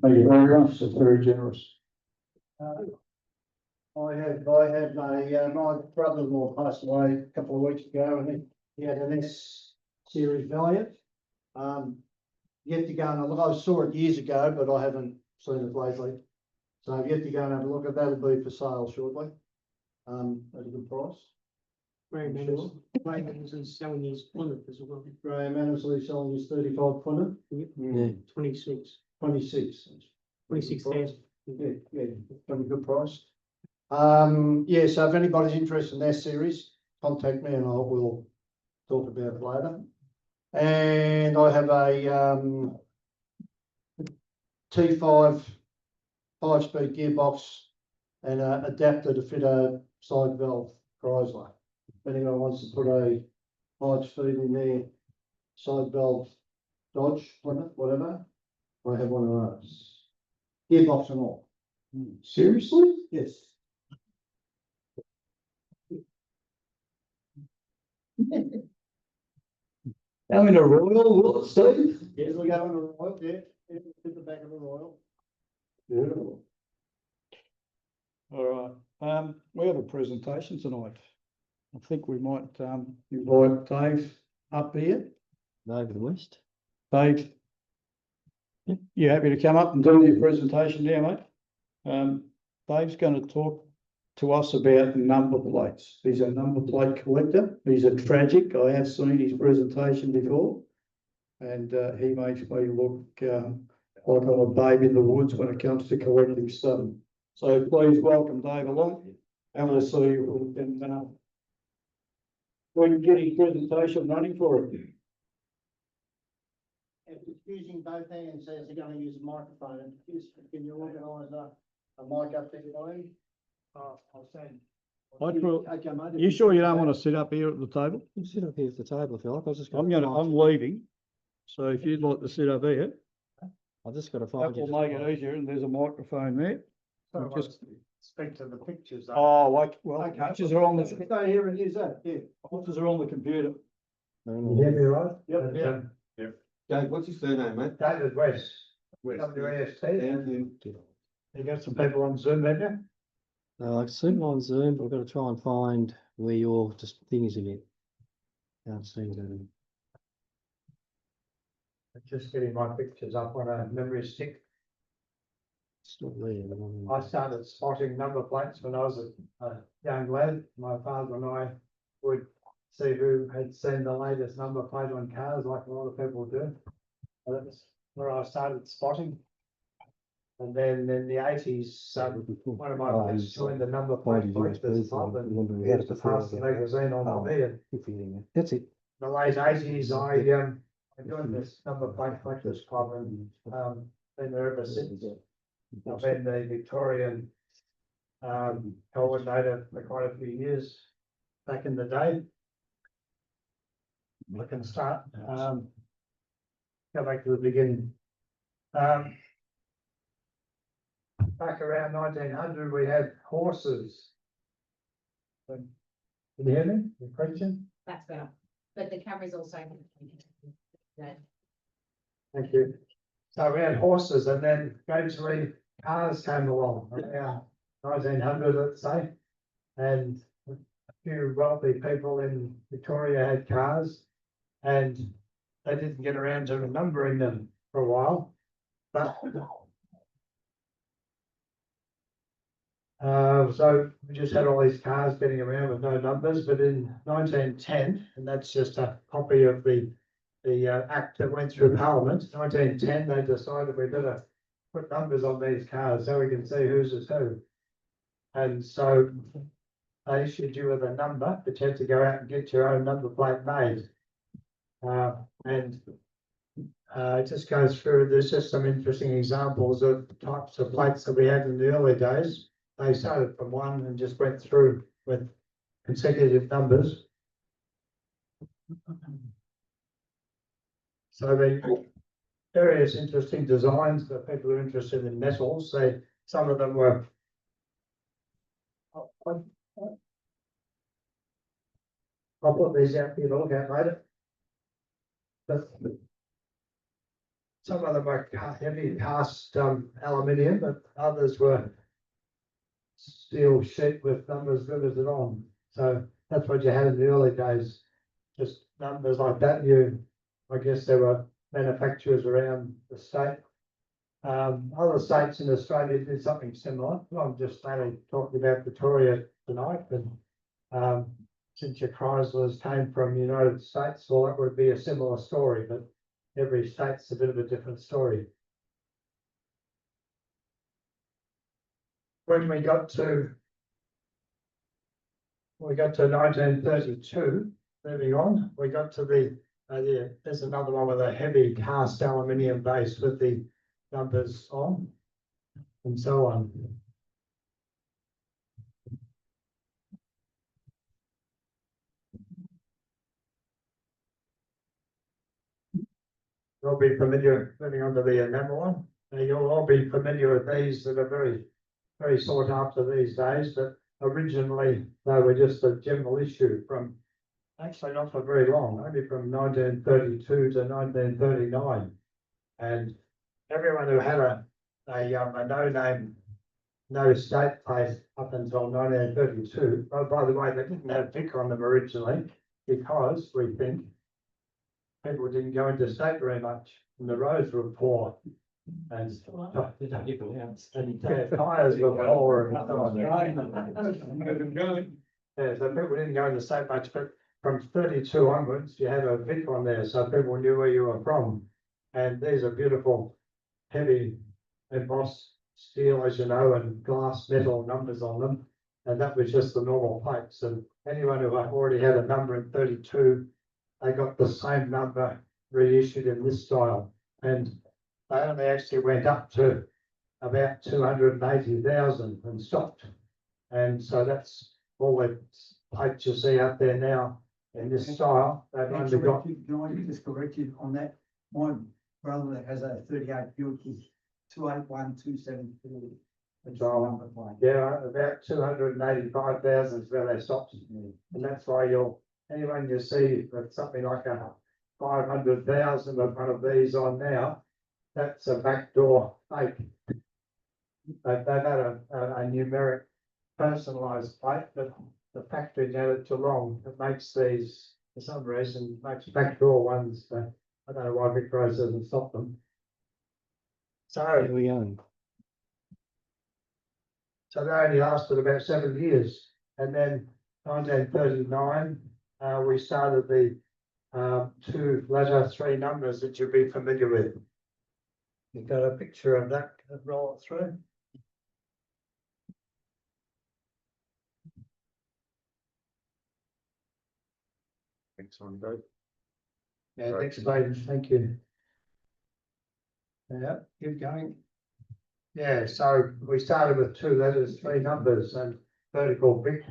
Thank you very much, that's very generous. I had my brother-in-law passed away a couple of weeks ago, and he had an S series Valiant. Yet to go and look, I saw it years ago, but I haven't seen it lately. So I've yet to go and have a look at that. It'll be for sale shortly. At a good price. Graham Sure. is selling his Plymouth as well. Graham Annesley selling his 35 Plymouth. Yeah. 26. 26. 26,000. Yeah, pretty good price. Yeah, so if anybody's interested in that series, contact me and I will talk about it later. And I have a T5 5-speed gearbox and an adapter to fit a side valve Chrysler. If anyone wants to put a 5-speed in their side valve Dodge, whatever, I have one of those. Gearbox and all. Seriously? Yes. How in a Royal, what, Steve? Yes, we go on a Royal, yeah, in the back of a Royal. Beautiful. All right, we have a presentation tonight. I think we might, invite Dave up here. Over the west. Dave, you happy to come up and do your presentation now, mate? Dave's going to talk to us about number plates. He's a number plate collector. He's a tragic. I have seen his presentation before, and he makes me look like I'm a babe in the woods when it comes to collecting stuff. So please welcome Dave along, and we'll see if we can get his presentation running for it. If it's using both hands, says they're going to use a microphone. Can you organise a mic up there, Dave? I'll send. Okay, mate. You sure you don't want to sit up here at the table? You sit up here at the table if you like. I'm leaving. So if you'd like to sit up here, I've just got to that find you. will make it easier, and there's a microphone there. Just, Speak to the pictures. pictures are on the, Stay here and use that, yeah. pictures are on the computer. Right? Yep. Dave, what's your surname, mate? David West. West. Thank you. You got some people on Zoom, haven't you? I can see them on Zoom, but I've got to try and find where your just thing is again. Can't see it. Just getting my pictures up on a memory stick. It's not there. I started spotting number plates when I was a young lad. My father and I would see who had seen the latest number plate on cars, like a lot of people do. And that's where I started spotting. And then in the 80s, one of my mates joined the number plate collectors club, and he used to pass the magazine on to me. And That's it. in the late 80s, I joined this number plate collectors club, and been there ever since. I've been the Victorian coordinator for quite a few years back in the day. I can start, go back to the beginning. Back around 1900, we had horses. Can you hear me? The question? That's better, but the camera's also. Thank you. So we had horses and then gradually cars came along around 1900, let's say. And a few wealthy people in Victoria had cars and they didn't get around to numbering them for a while. But so we just had all these cars getting around with no numbers, but in 1910, and that's just a copy of the act that went through Parliament, 1910, they decided we better put numbers on these cars so we can see whose is who. And so they issued you with a number, but you had to go out and get your own number plate made. It just goes through, there's just some interesting examples of types of plates that we had in the early days. They started from one and just went through with consecutive numbers. So the various interesting designs that people are interested in metals, some of them were. I'll put these out for you to look at later. But some of them were heavy cast aluminium, but others were steel sheet with numbers riveted on. So that's what you had in the early days, just numbers like that. I guess there were manufacturers around the state. Other states in Australia did something similar. I'm just mainly talking about Victoria tonight, but since your Chryslers came from the United States, well, that would be a similar story, but every state's a bit of a different story. When we got to 1932, moving on, we got to there's another one with a heavy cast aluminium base with the numbers on and so on. You'll be familiar, moving on to the enamel one. Now, you'll all be familiar with these that are very, very sought after these days, but originally they were just a general issue from, actually not for very long, only from 1932 to 1939. And everyone who had a no-name, no state plate up until 1932, oh, by the way, they didn't have Vic on them originally because we think people didn't go into state very much and the roads were poor. And tires were poor. Yeah, so people didn't go into state much, but from 32 onwards, you had a Vic on there, so people knew where you were from. And these are beautiful, heavy embossed steel, as you know, and glass metal numbers on them. And that was just the normal plates. And anyone who already had a number in 32, they got the same number reissued in this style. And they only actually went up to about 280,000 and stopped. And so that's all the plates you see out there now in this style. They've only got. Can I just correct you on that? My brother has a 38 Buick, 281274. Yeah, about 285,000 is where they stopped. And that's why anyone you see with something like a 500,000 of one of these on now, that's a backdoor fake. They've had a numeric personalised plate, but the factory had it too long. It makes these, for some reason, makes backdoor ones. I don't know why Vic Rose doesn't stop them. So There we go. So they only lasted about 7 years. And then 1939, we started the 2-letter 3 numbers that you'll be familiar with. You've got a picture of that, roll it through. Thanks, on both. Yeah, Right. next page, thank you. Yeah, keep going. Yeah, so we started with 2 letters, 3 numbers, and vertical big,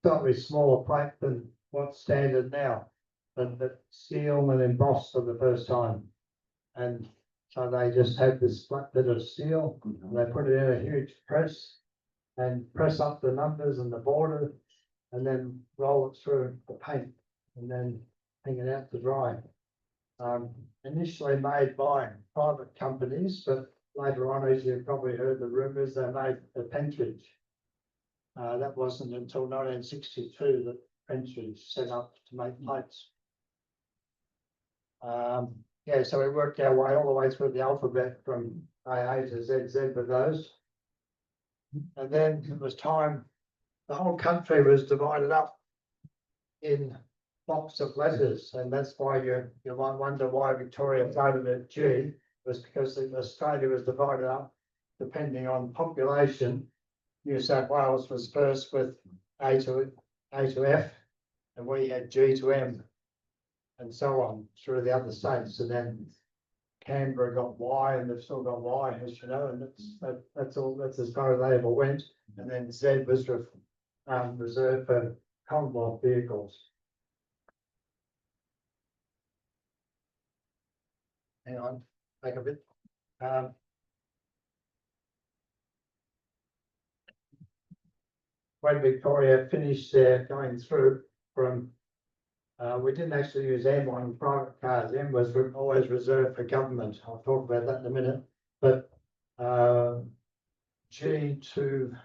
slightly smaller plate than what's standard now, but steel and embossed for the first time. And so they just had this flat bit of steel, and they put it in a huge press and press up the numbers and the border, and then roll it through the paint and then hang it out to dry. initially made by private companies, but later on, as you've probably heard the rumours, they made the Pentridge. That wasn't until 1962 that Pentridge set up to make plates. Yeah, so we worked our way all the way through the alphabet from AA to ZZ with those. And then it was time, the whole country was divided up in blocks of letters, and that's why you might wonder why Victoria started at G, was because Australia was divided up depending on population. New South Wales was first with A to F, and we had G to M, and so on through the other states, and then Canberra got Y, and they've still got Y, as you know, and that's all. That's as far as they ever went. And then Z was reserved for Commonwealth vehicles. Hang on, take a bit. When Victoria finished their going through from, we didn't actually use M on private cars. M was always reserved for government. I'll talk about that in a minute. But G to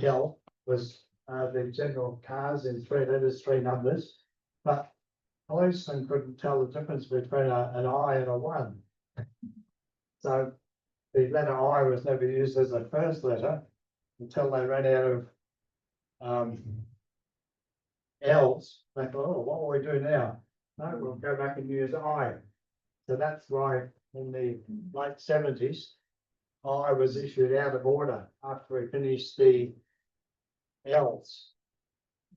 L was the general cars in 3 letters, 3 numbers. But policemen couldn't tell the difference between an I and a 1. So the letter I was never used as a first letter until they ran out of L's. They thought, oh, what will we do now? No, we'll go back and use I. So that's why in the late 70s, I was issued out of order after we finished the L's.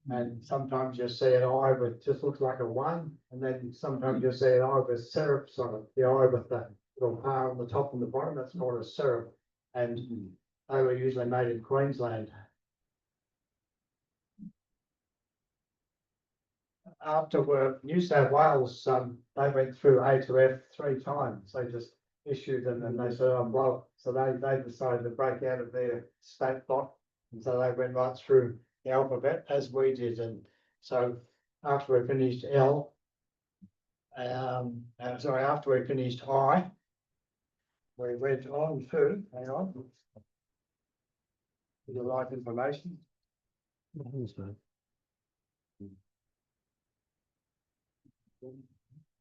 And sometimes you see an I with just looks like a 1, and then sometimes you see an I with syrups on it. The I with the little R on the top and the bottom, that's called a syrup. And they were usually made in Queensland. After New South Wales, they went through A to F 3 times. They just issued them and they said, oh, well, so they decided to break out of their state block. And so they went right through the alphabet as we did. And so after we finished L, after we finished I, we went on to, hang on, with the right information.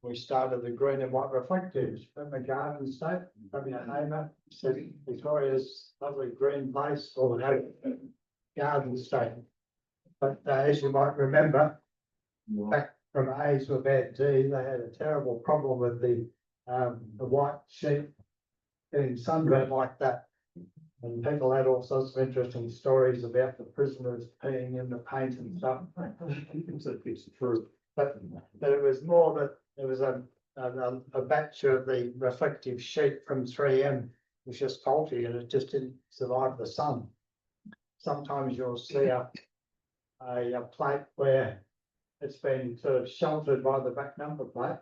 We started the green and white reflectives from the Garden State, from your Hamer, Victoria's lovely green place, or the Garden State. But as you might remember, back from A to about D, they had a terrible problem with the white sheep getting sunburnt like that. And people had all sorts of interesting stories about the prisoners peeing in the paint and stuff. But it was more that there was a batch of the reflective sheet from 3M was just faulty and it just didn't survive the sun. Sometimes you'll see a plate where it's been sort of sheltered by the back number plate,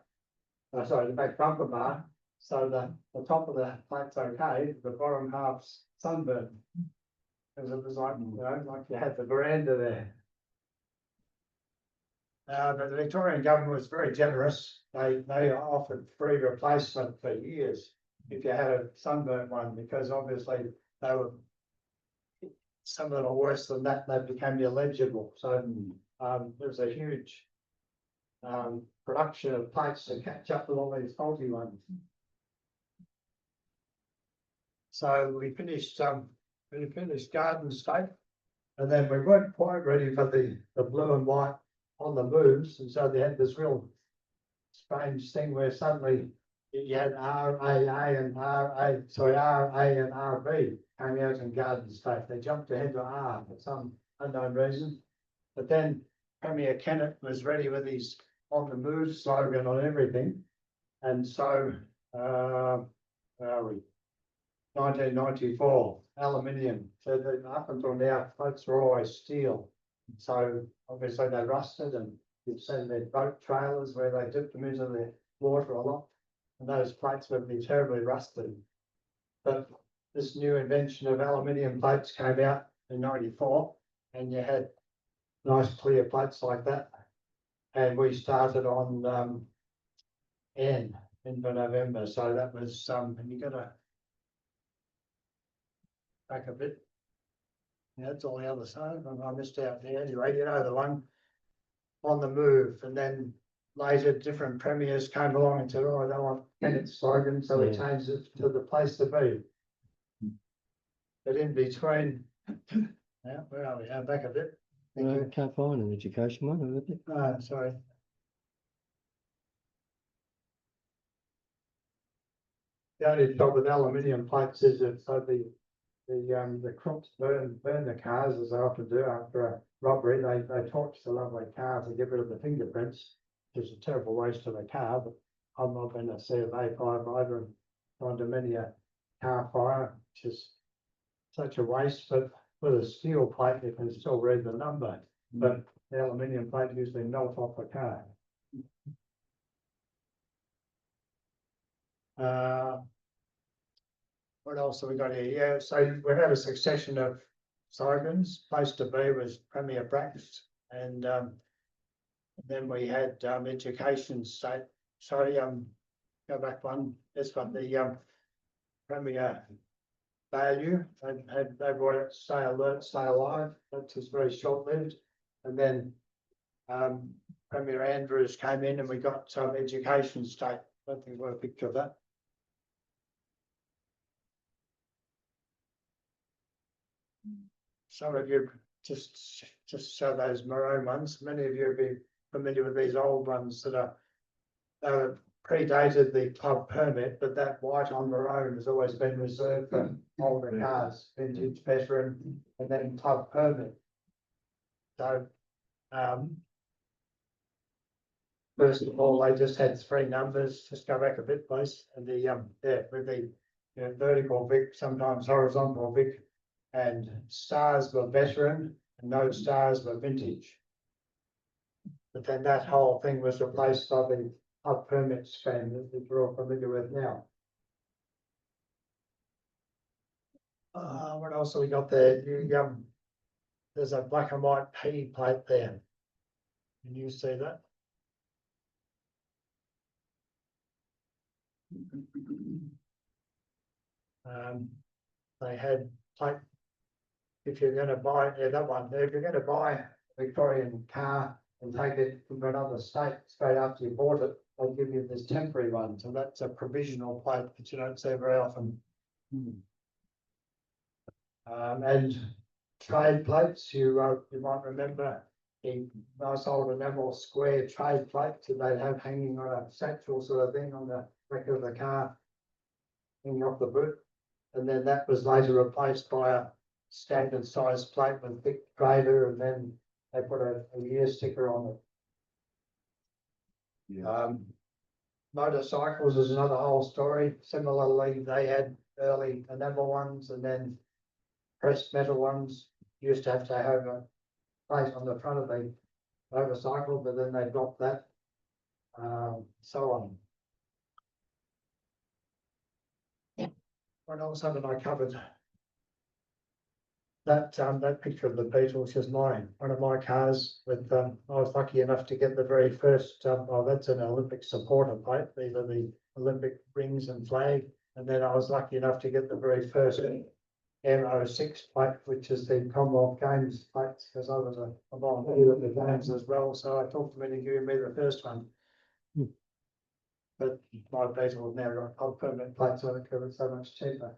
the back bumper bar, so the top of the plate's okay, the bottom half's sunburned. Because it was like, like you had the veranda there. But the Victorian government was very generous. They offered free replacement for years if you had a sunburnt one, because obviously they were, some of them are worse than that, they became illegible. So there was a huge production of plates to catch up with all these faulty ones. So we finished Garden State, and then we weren't quite ready for the blue and white on the moves, and so they had this real strange thing where suddenly you had RAA and RA, sorry, RA and RB coming out in Garden State. They jumped ahead to R for some unknown reason. But then Premier Kennett was ready with his on the move slogan on everything. And so where are we? 1994, aluminium. So that up until now, floats were always steel. So obviously they rusted, and you've seen their boat trailers where they dipped them into the water a lot, and those plates would be terribly rusted. But this new invention of aluminium plates came out in 94, and you had nice clear plates like that. And we started on N for November, so that was, and you gotta back a bit. Yeah, that's all the other side, and I missed out there anyway, you know, the one on the move, and then later different premiers came along and said, oh, I don't want Bennett's slogan, so we Yeah. changed it to the place to be. But in between, yeah, where are we? Back a bit. Thank No, you. can't find an education one, have they? Sorry. The only job with aluminium plates is that so the crooks burn the cars as they often do after a robbery. They torch the lovely car to get rid of the fingerprints, which is a terrible waste of a car, but I've not been a CRCA firefighter and gone to many a car fire, which is such a waste, but with a steel plate, you can still read the number, but the aluminium plate usually melts off the car. What else have we got here? Yeah, so we had a succession of slogans. Place to be was Premier Breakfast, and then we had education state. Sorry, go back one. This one, the Premier Value. They brought it Stay Alert, Stay Alive. That was very short lived, and then Premier Andrews came in, and we got education state. I don't think we've got a picture of that. Some of you just show those maroon ones. Many of you will be familiar with these old ones that are predated the club permit, but that white on maroon has always been reserved for older cars, vintage, veteran, and then club permit. So, first of all, they just had three numbers. Just go back a bit, please. And the with the vertical Vic, sometimes horizontal Vic. And stars were veteran and no stars were vintage. But then that whole thing was replaced by the club permit scheme that we're all familiar with now. What else have we got there? There's a black and white P plate there. Can you see that? They had plate. If you're going to buy, that one, if you're going to buy a Victorian car and take it from another state straight after you bought it, they'll give you this temporary one. So that's a provisional plate that you don't see very often. And trade plates, you might remember the nice old enamel square trade plates that they'd have hanging on a satchel sort of thing on the back of the car, hanging off the boot. And then that was later replaced by a standard size plate with thick grader, and then they put a year sticker on it. Yeah. Motorcycles is another whole story. Similarly, they had early enamel ones and then pressed metal ones. Used to have a plate on the front of the motorcycle, but then they dropped that. So on. What else haven't I covered? That picture of the Beatles is mine. One of my cars with, I was lucky enough to get the very first, that's an Olympic supporter plate. These are the Olympic rings and flag. And then I was lucky enough to get the very first M06 plate, which is the Commonwealth Games plates, because I was a volunteer at the Games as well. So I talked them into giving me the first one. But my Beatles now got permanent plates on it because it's so much cheaper.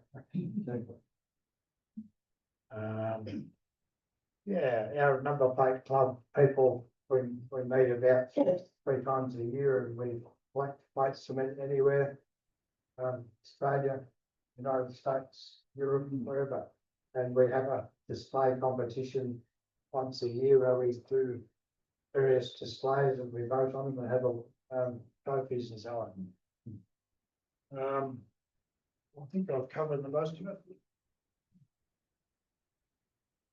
Yeah, our number plate club people, we meet about 3 times a year and we collect plates from anywhere. Australia, United States, Europe, wherever. And we have a display competition once a year where we do various displays and we vote on them and have trophies and so on. I think I've covered the most of it.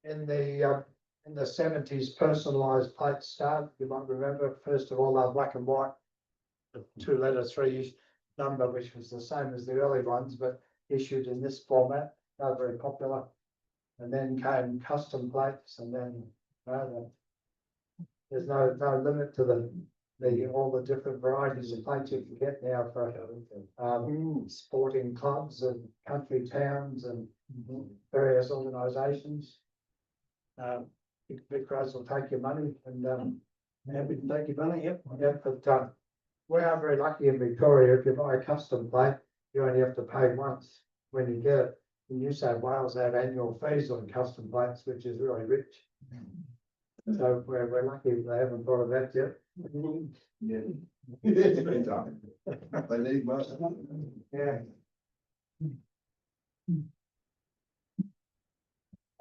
In the 70s, personalised plates started. You might remember, first of all, they're black and white, the 2-letter 3 number, which was the same as the early ones, but issued in this format. They were very popular. And then came custom plates, and then there's no limit to the all the different varieties of plates you can get now for, sporting clubs and country towns and various organisations. Big Chrysler will take your money and, happy to take your money, yep, but, we are very lucky in Victoria. If you buy a custom plate, you only have to pay once when you get it. In New South Wales, they have annual fees on custom plates, which is really rich. So we're lucky they haven't thought of that yet. Yeah. They need most. Yeah.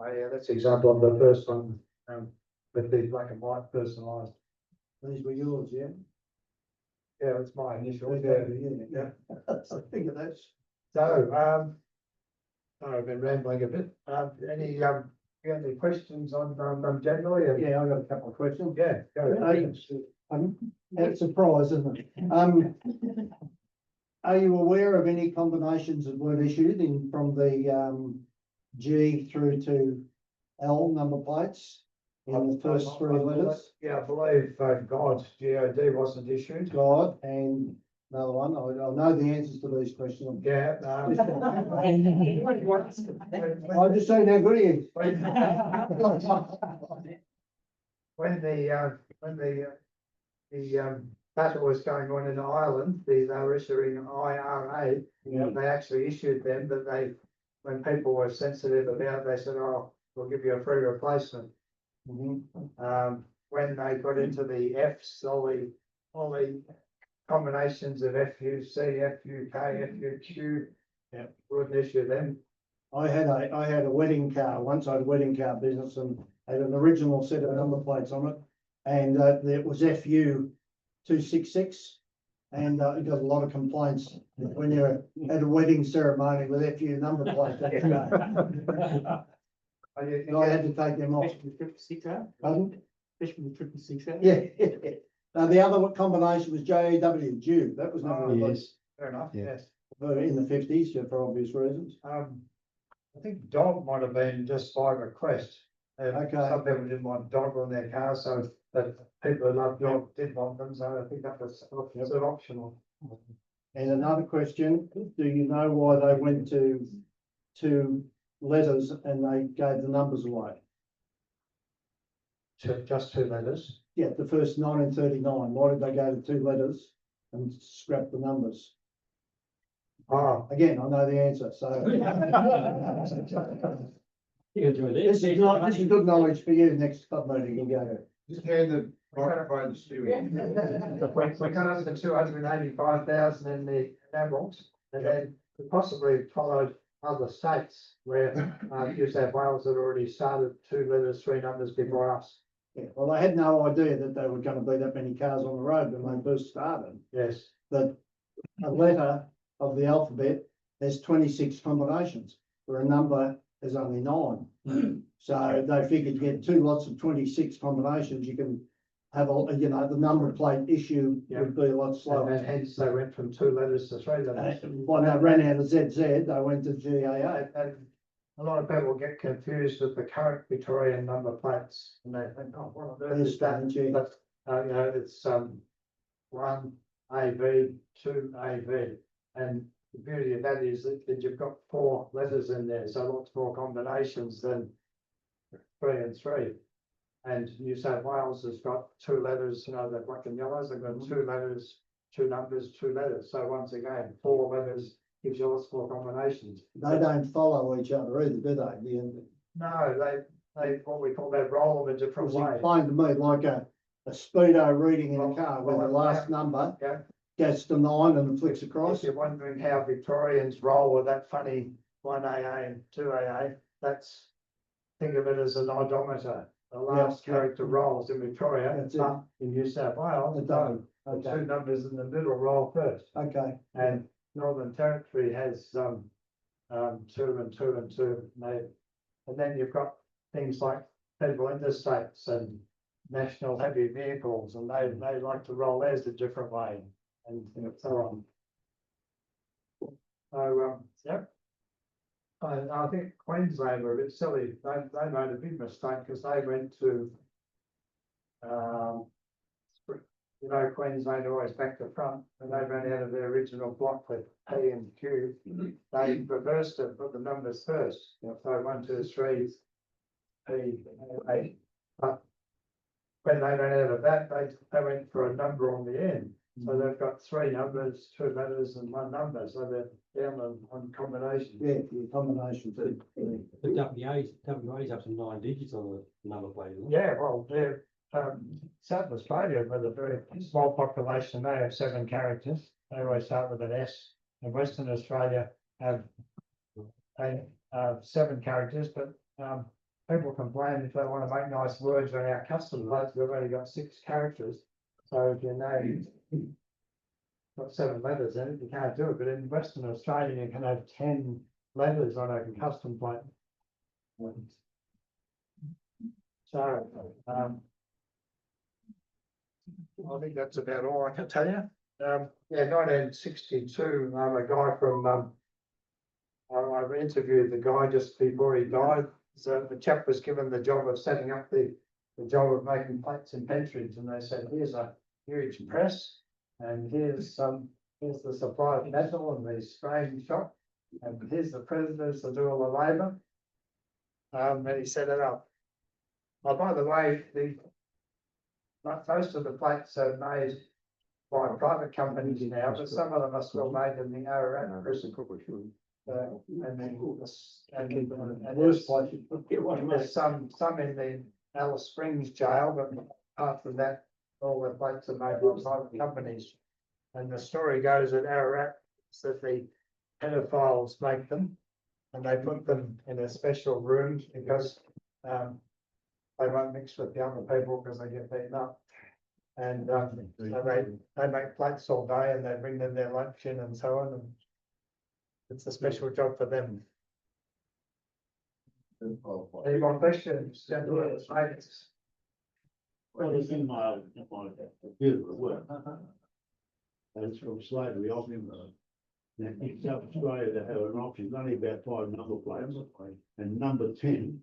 Oh, yeah, that's the example of the first one, with the black and white personalised. These were yours, yeah? Yeah, it's my initial, yeah. I think of that. So, I've been rambling a bit. Any, you got any questions on them generally? Yeah, I've got a couple of questions. Yeah, go. That's a surprise, isn't it? Are you aware of any combinations that were issued from the, G through to L number plates in the first three letters? Yeah, I believe, God, GOD wasn't issued. God, and another one, I know the answers to these questions. Yeah. I just saying how good he is. When the battle was going on in Ireland, they were issuing an IRA. They actually issued them, but when people were sensitive about it, they said, "Oh, we'll give you a free replacement." When they got into the Fs, all the combinations of FUC, FUK, FUQ, wouldn't issue them. I had a wedding car once. I had a wedding car business and had an original set of number plates on it, and it was FU 266. And got a lot of complaints when you at a wedding ceremony with FU number plate. I had to take them off. Pardon? Yeah. The other combination was JW, Jew. That was never released. Fair enough, yes. In the 50s, for obvious reasons. I think dog might have been just by request. Okay. Some people didn't want dog on their car, so that people who love dog did want them, so I think that was sort of optional. And another question, do you know why they went to two letters and they gave the numbers away? Just two letters? Yeah, the first 1939, why did they go to two letters and scrap the numbers? Oh, again, I know the answer, so. This is good knowledge for you next club meeting you go to. Just hand the microphone to We got up to 285,000 in the Admirals, and then we possibly followed other states where New South Wales had already started two letters, three numbers before us. Yeah, well, I had no idea that there were going to be that many cars on the road when they first started. Yes. That a letter of the alphabet has 26 combinations, where a number is only 9. So they figured to get two lots of 26 combinations, you can have the number plate issue would be a lot slower. And hence they went from two letters to three letters. When they ran out of ZZ, they went to GAA. And a lot of people get confused with the current Victorian number plates, and they think, "Oh, what on earth is that?" But it's 1 AV, 2 AV, and the beauty of that is that you've got 4 letters in there, so lots more combinations than 3 and 3. And New South Wales has got 2 letters, the black and yellows, they've got 2 letters, 2 numbers, 2 letters. So once again, 4 letters gives you lots more combinations. They don't follow each other either, do they? No, they what we call that roll them a different way. Explain to me like a speedo reading in a car where the last number gets to 9 and it flicks across. If you're wondering how Victorians roll with that funny 1 AA and 2 AA, think of it as an odometer. The last character rolls in Victoria, but in New South Wales, the 2 numbers in the middle roll first. Okay. And Northern Territory has 2 and 2 and 2. And then you've got things like federal interstates and national heavy vehicles, and they like to roll theirs a different way, and so on. So I think Queensland were a bit silly. They made a big mistake because they went to know, Queensland always back to front, and they ran out of their original block with P and Q. They reversed it, put the numbers first, so 1, 2, 3, P, A. But when they ran out of that, they went for a number on the end. So they've got 3 numbers, 2 letters and 1 number, so they're down on combination. Yeah, the combination too. The WA's up to 9 digits on the number plate. isn't it? Yeah, well, they're, South Australia with a very small population, they have 7 characters. They always start with an S. And Western Australia have 7 characters, but, people complain if they want to make nice words on our custom plates, we've only got 6 characters. So if you know, got 7 letters in it, you can't do it, but in Western Australia, you can have 10 letters on a custom plate. So, I think that's about all I can tell you. Yeah, 1962, a guy from, I interviewed the guy just before he died. So the chap was given the job of setting up the job of making plates in Pentridge, and they said, here's a huge press, and here's the supply of metal and the spraying shop, and here's the presidents that do all the labour. And he set it up. Oh, by the way, most of the plates are made by private companies now, but some of them are still made in the Ararat. And there's some in the Alice Springs jail, but apart from that, all the plates are made by private companies. And the story goes that Ararat, that the pedophiles make them, and they put them in a special room because they won't mix with the other people because they get beaten up. And so they make plates all day, and they bring them their lunch in and so on. And it's a special job for them. Any more questions? Gentlemen, ladies? Well, it's in my beautiful work. And it's from slavery off him. Now, in South Australia, they have an option, only about 5 number plates, and number 10,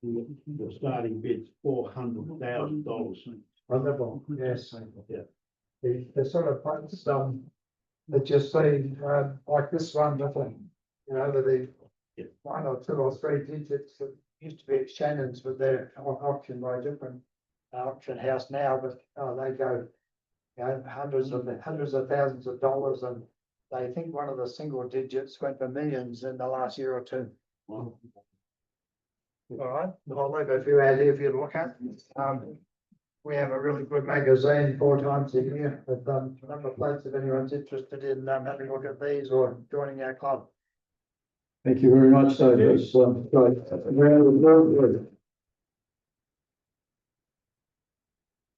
the starting bid's $400,000. Wonderful, yes. Yeah. The sort of plates, that you see, like this one, with the, with the 1 or 2 or 3 digits that used to be at Shannon's, but they're on auction by a different auction house now, but they go, hundreds of thousands of dollars, and they think one of the single digits went for millions in the last year or 2. Wow. All right, I'll leave a few out here for you to look at. We have a really good magazine 4 times a year with number plates if anyone's interested in having a look at these or joining our club. Thank you very much, Dave. That's great.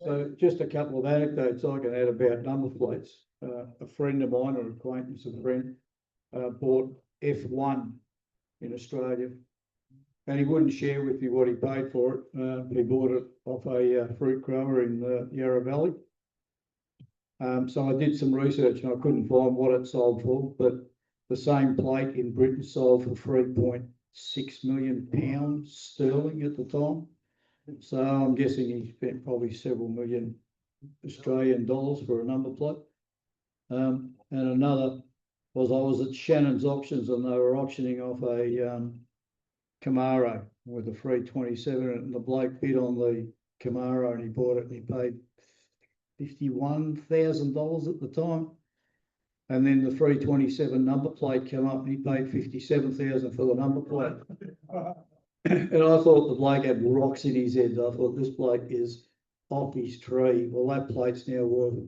So just a couple of anecdotes I can add about number plates. A friend of mine, or an acquaintance of a friend, bought F1 in Australia. And he wouldn't share with you what he paid for it. He bought it off a fruit grower in the Yarra Valley. So I did some research and I couldn't find what it sold for, but the same plate in Britain sold for £3.6 million sterling at the time. So I'm guessing he spent probably several million Australian dollars for a number plate. And another was I was at Shannon's Auctions and they were auctioning off a Camaro with a 327, and the bloke bid on the Camaro and he bought it and he paid $51,000 at the time. And then the 327 number plate came up and he paid $57,000 for the number plate. And I thought the bloke had rocks in his head. I thought this bloke is off his tree. Well, that plate's now worth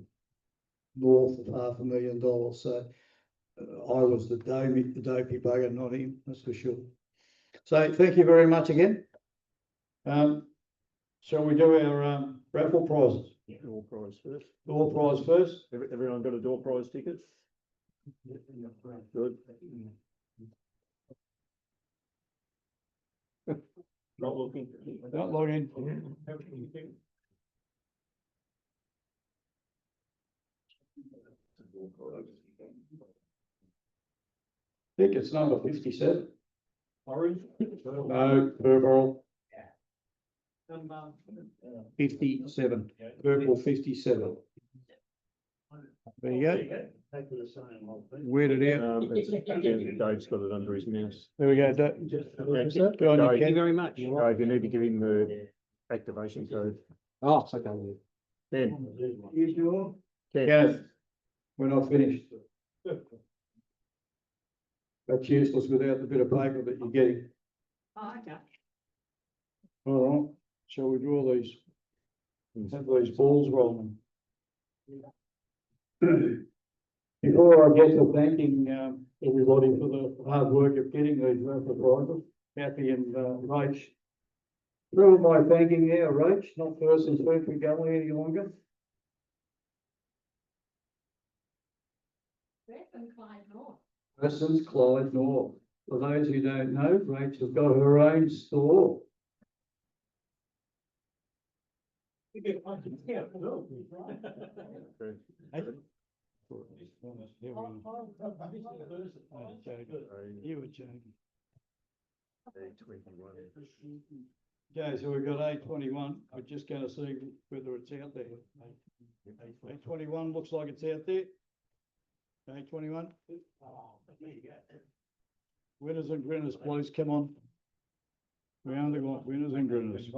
north of $500,000. So I was the dopey bugger, not him, that's for sure. So thank you very much again. Shall we do our raffle prizes? Yeah, door prize first. Door prize first. Everyone got a door prize ticket? Good. Not looking. Not logging. I think it's number 57. Orange? No, purple. 57. Purple 57. There you go. Take the same old thing. Weird it out. Dave's got it under his mouse. There we go, Dave. Good on you, Ken. very much. Dave, you need to give him the activation code. Oh, okay. Ben. You sure? Ken. Yes. We're not finished. That's useless without the bit of paper that you're getting. Oh, okay. All right, shall we draw these? Have these balls rolling. Before I get to thanking everybody for the hard work of getting these prizes, Kathy and Rach. Through my thanking here, Rach, not Person Secretary Gully any longer. Persons Clyde North. For those who don't know, Rach has got her own store. You were joking. Okay, so we've got A21. We're just going to see whether it's out there. A21 looks like it's out there. A21. Winners and grinners, please come on. We only want winners and grinners.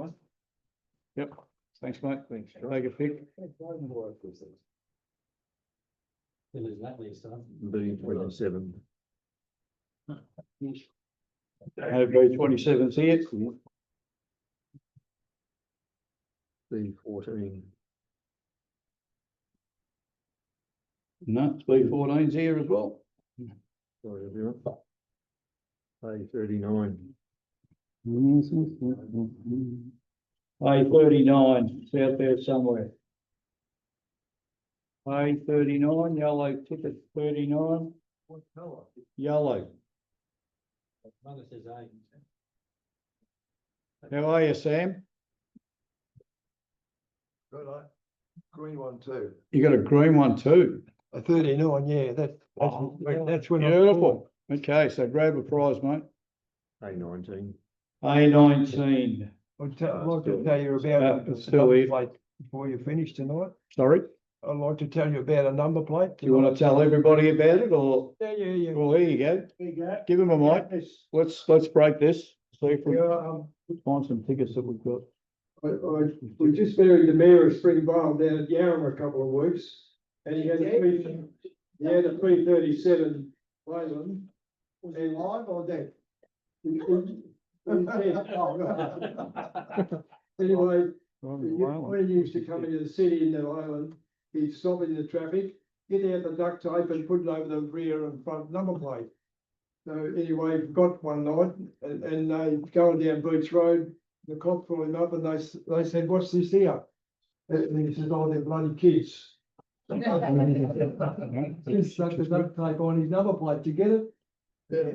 Yep. Thanks, mate. Thanks. Take a pic. B27. B27's here. B14. No, B14's here as well. Sorry, everyone. A39. A39, it's out there somewhere. A39, yellow ticket 39. What colour? Yellow. Mother says A. How are you, Sam? Good, green one too. You got a green one too. A 39, yeah, that's when. Beautiful. Okay, so grab a prize, mate. A19. A19. I'd like to tell you about it's still here. plate before you finish tonight. Sorry? I'd like to tell you about a number plate. Do you want to tell everybody about it or? Yeah. Well, there you go. There you go. Give him a mic. Yes. Let's break this. See if we Yeah, find some tickets that we've got. we just buried the mayor of Springvale down at Yarram a couple of weeks. And he had a 337 Leyland. Was he live or dead? Anyway, when he used to come into the city in the island, he'd stop in the traffic, get out the duct tape and put it over the rear and front number plate. So anyway, got one night and they going down Boots Road, the cops pulled him up and they said, "What's this here?" And he said, "Oh, they're bloody kids." Just stuck the duct tape on his number plate. Did you get it? Yeah.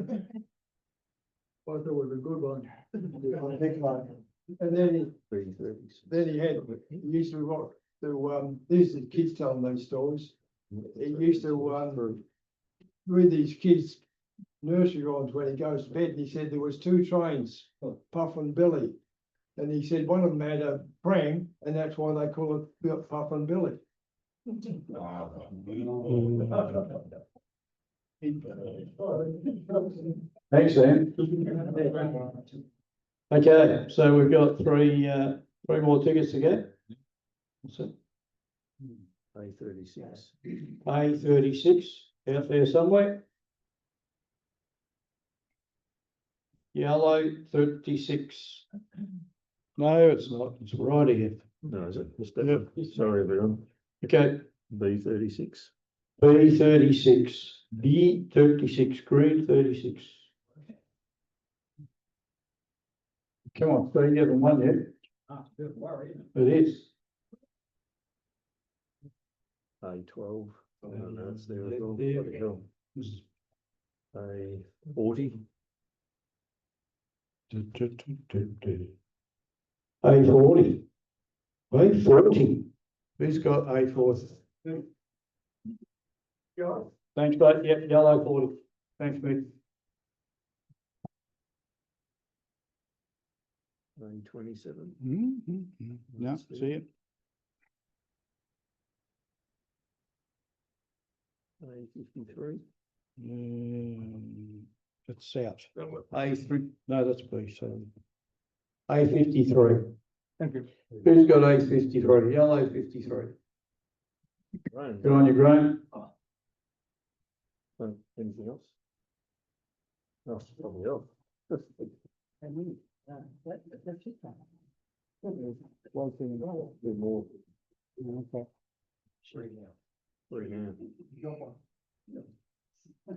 I thought it was a good one. And then he used to these are the kids telling those stories. He used to read these kids nursery rhymes when he goes to bed, and he said there was two trains, Puff and Billy. And he said one of them had a pram, and that's why they call it Puff and Billy. Thanks, Sam. Okay, so we've got three more tickets to go. What's it? A36. A36 out there somewhere. Yellow 36. No, it's not. It's right here. No, is it? It's that one. Sorry, everyone. Okay. B36. B36. B36. Green 36. Come on, so you haven't won yet. Don't worry. It is. A12. No, it's there as well. There. Bloody hell. A40. A40. A40. Who's got A40? Thanks, mate. Yep, yellow 40. Thanks, mate. A27. No, see it. A53. It's out. A3, no, that's B, so. A53. Thank you. Who's got A53? Yellow 53. Good on you, Graham. Anything else? No, probably else. More. Okay. Three now.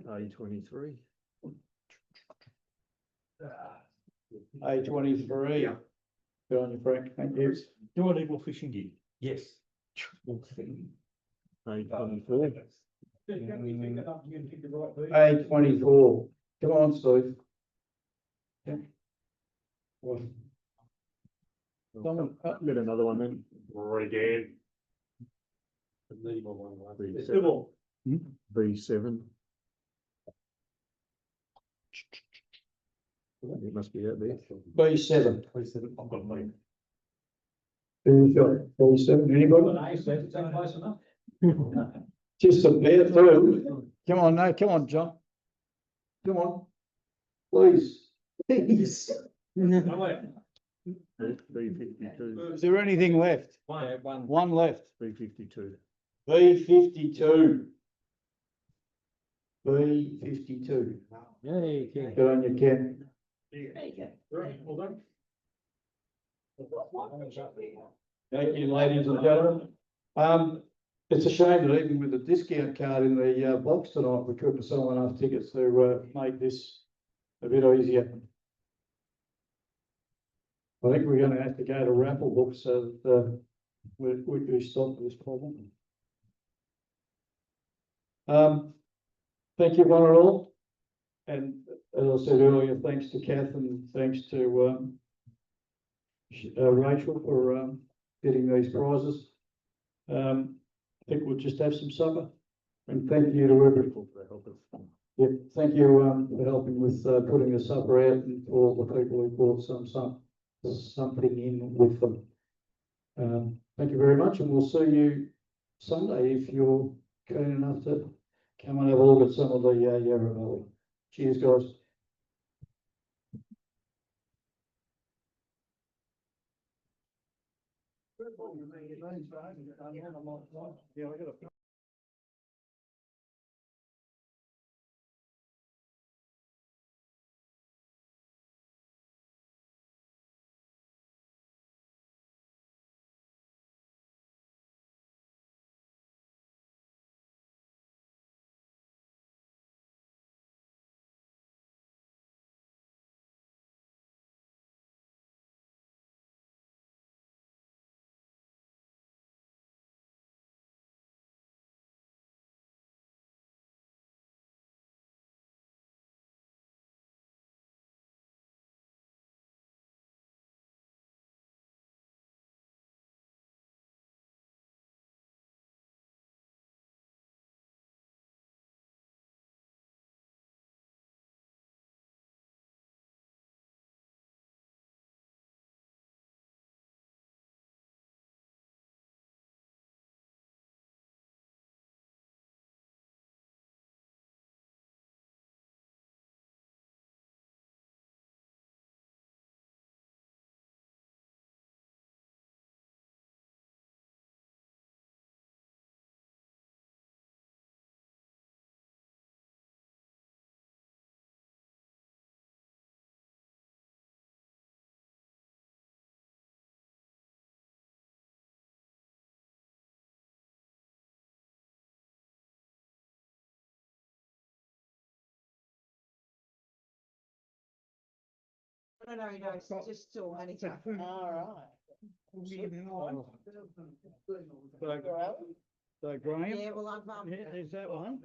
A23. A23. Good on you, Frank. Thank you. Do I need more fishing gear? Yes. A24. A24. Come on, Steve. Yeah. Well, someone, Get another one then. Right again. B7. B7. It must be out there. B7. I've got money. Who's got B7? Anybody? Just a bit through. Come on, no, come on, John. Come on. Please. Please. B52. Is there anything left? One left. B52. B52. B52. Yay, Ken. Good on you, Ken. Well done. Thank you, ladies and gentlemen. It's a shame that even with the discount card in the box tonight, we couldn't sell enough tickets to make this a bit easier. I think we're going to have to go to raffle books so that we stop this problem. Thank you, one and all. And as I said earlier, thanks to Kath and thanks to Rachel for getting these prizes. I think we'll just have some supper. And thank you to everyone. Yep, thank you for helping with putting the supper out and for all the people who brought something in with them. Thank you very much, and we'll see you Sunday if you're keen enough to come and have a look at some of the Yarra Valley. Cheers, guys. Yeah, I got a No, it's just still anytime. All right. So Graham? Yeah, well, I've, Is that one?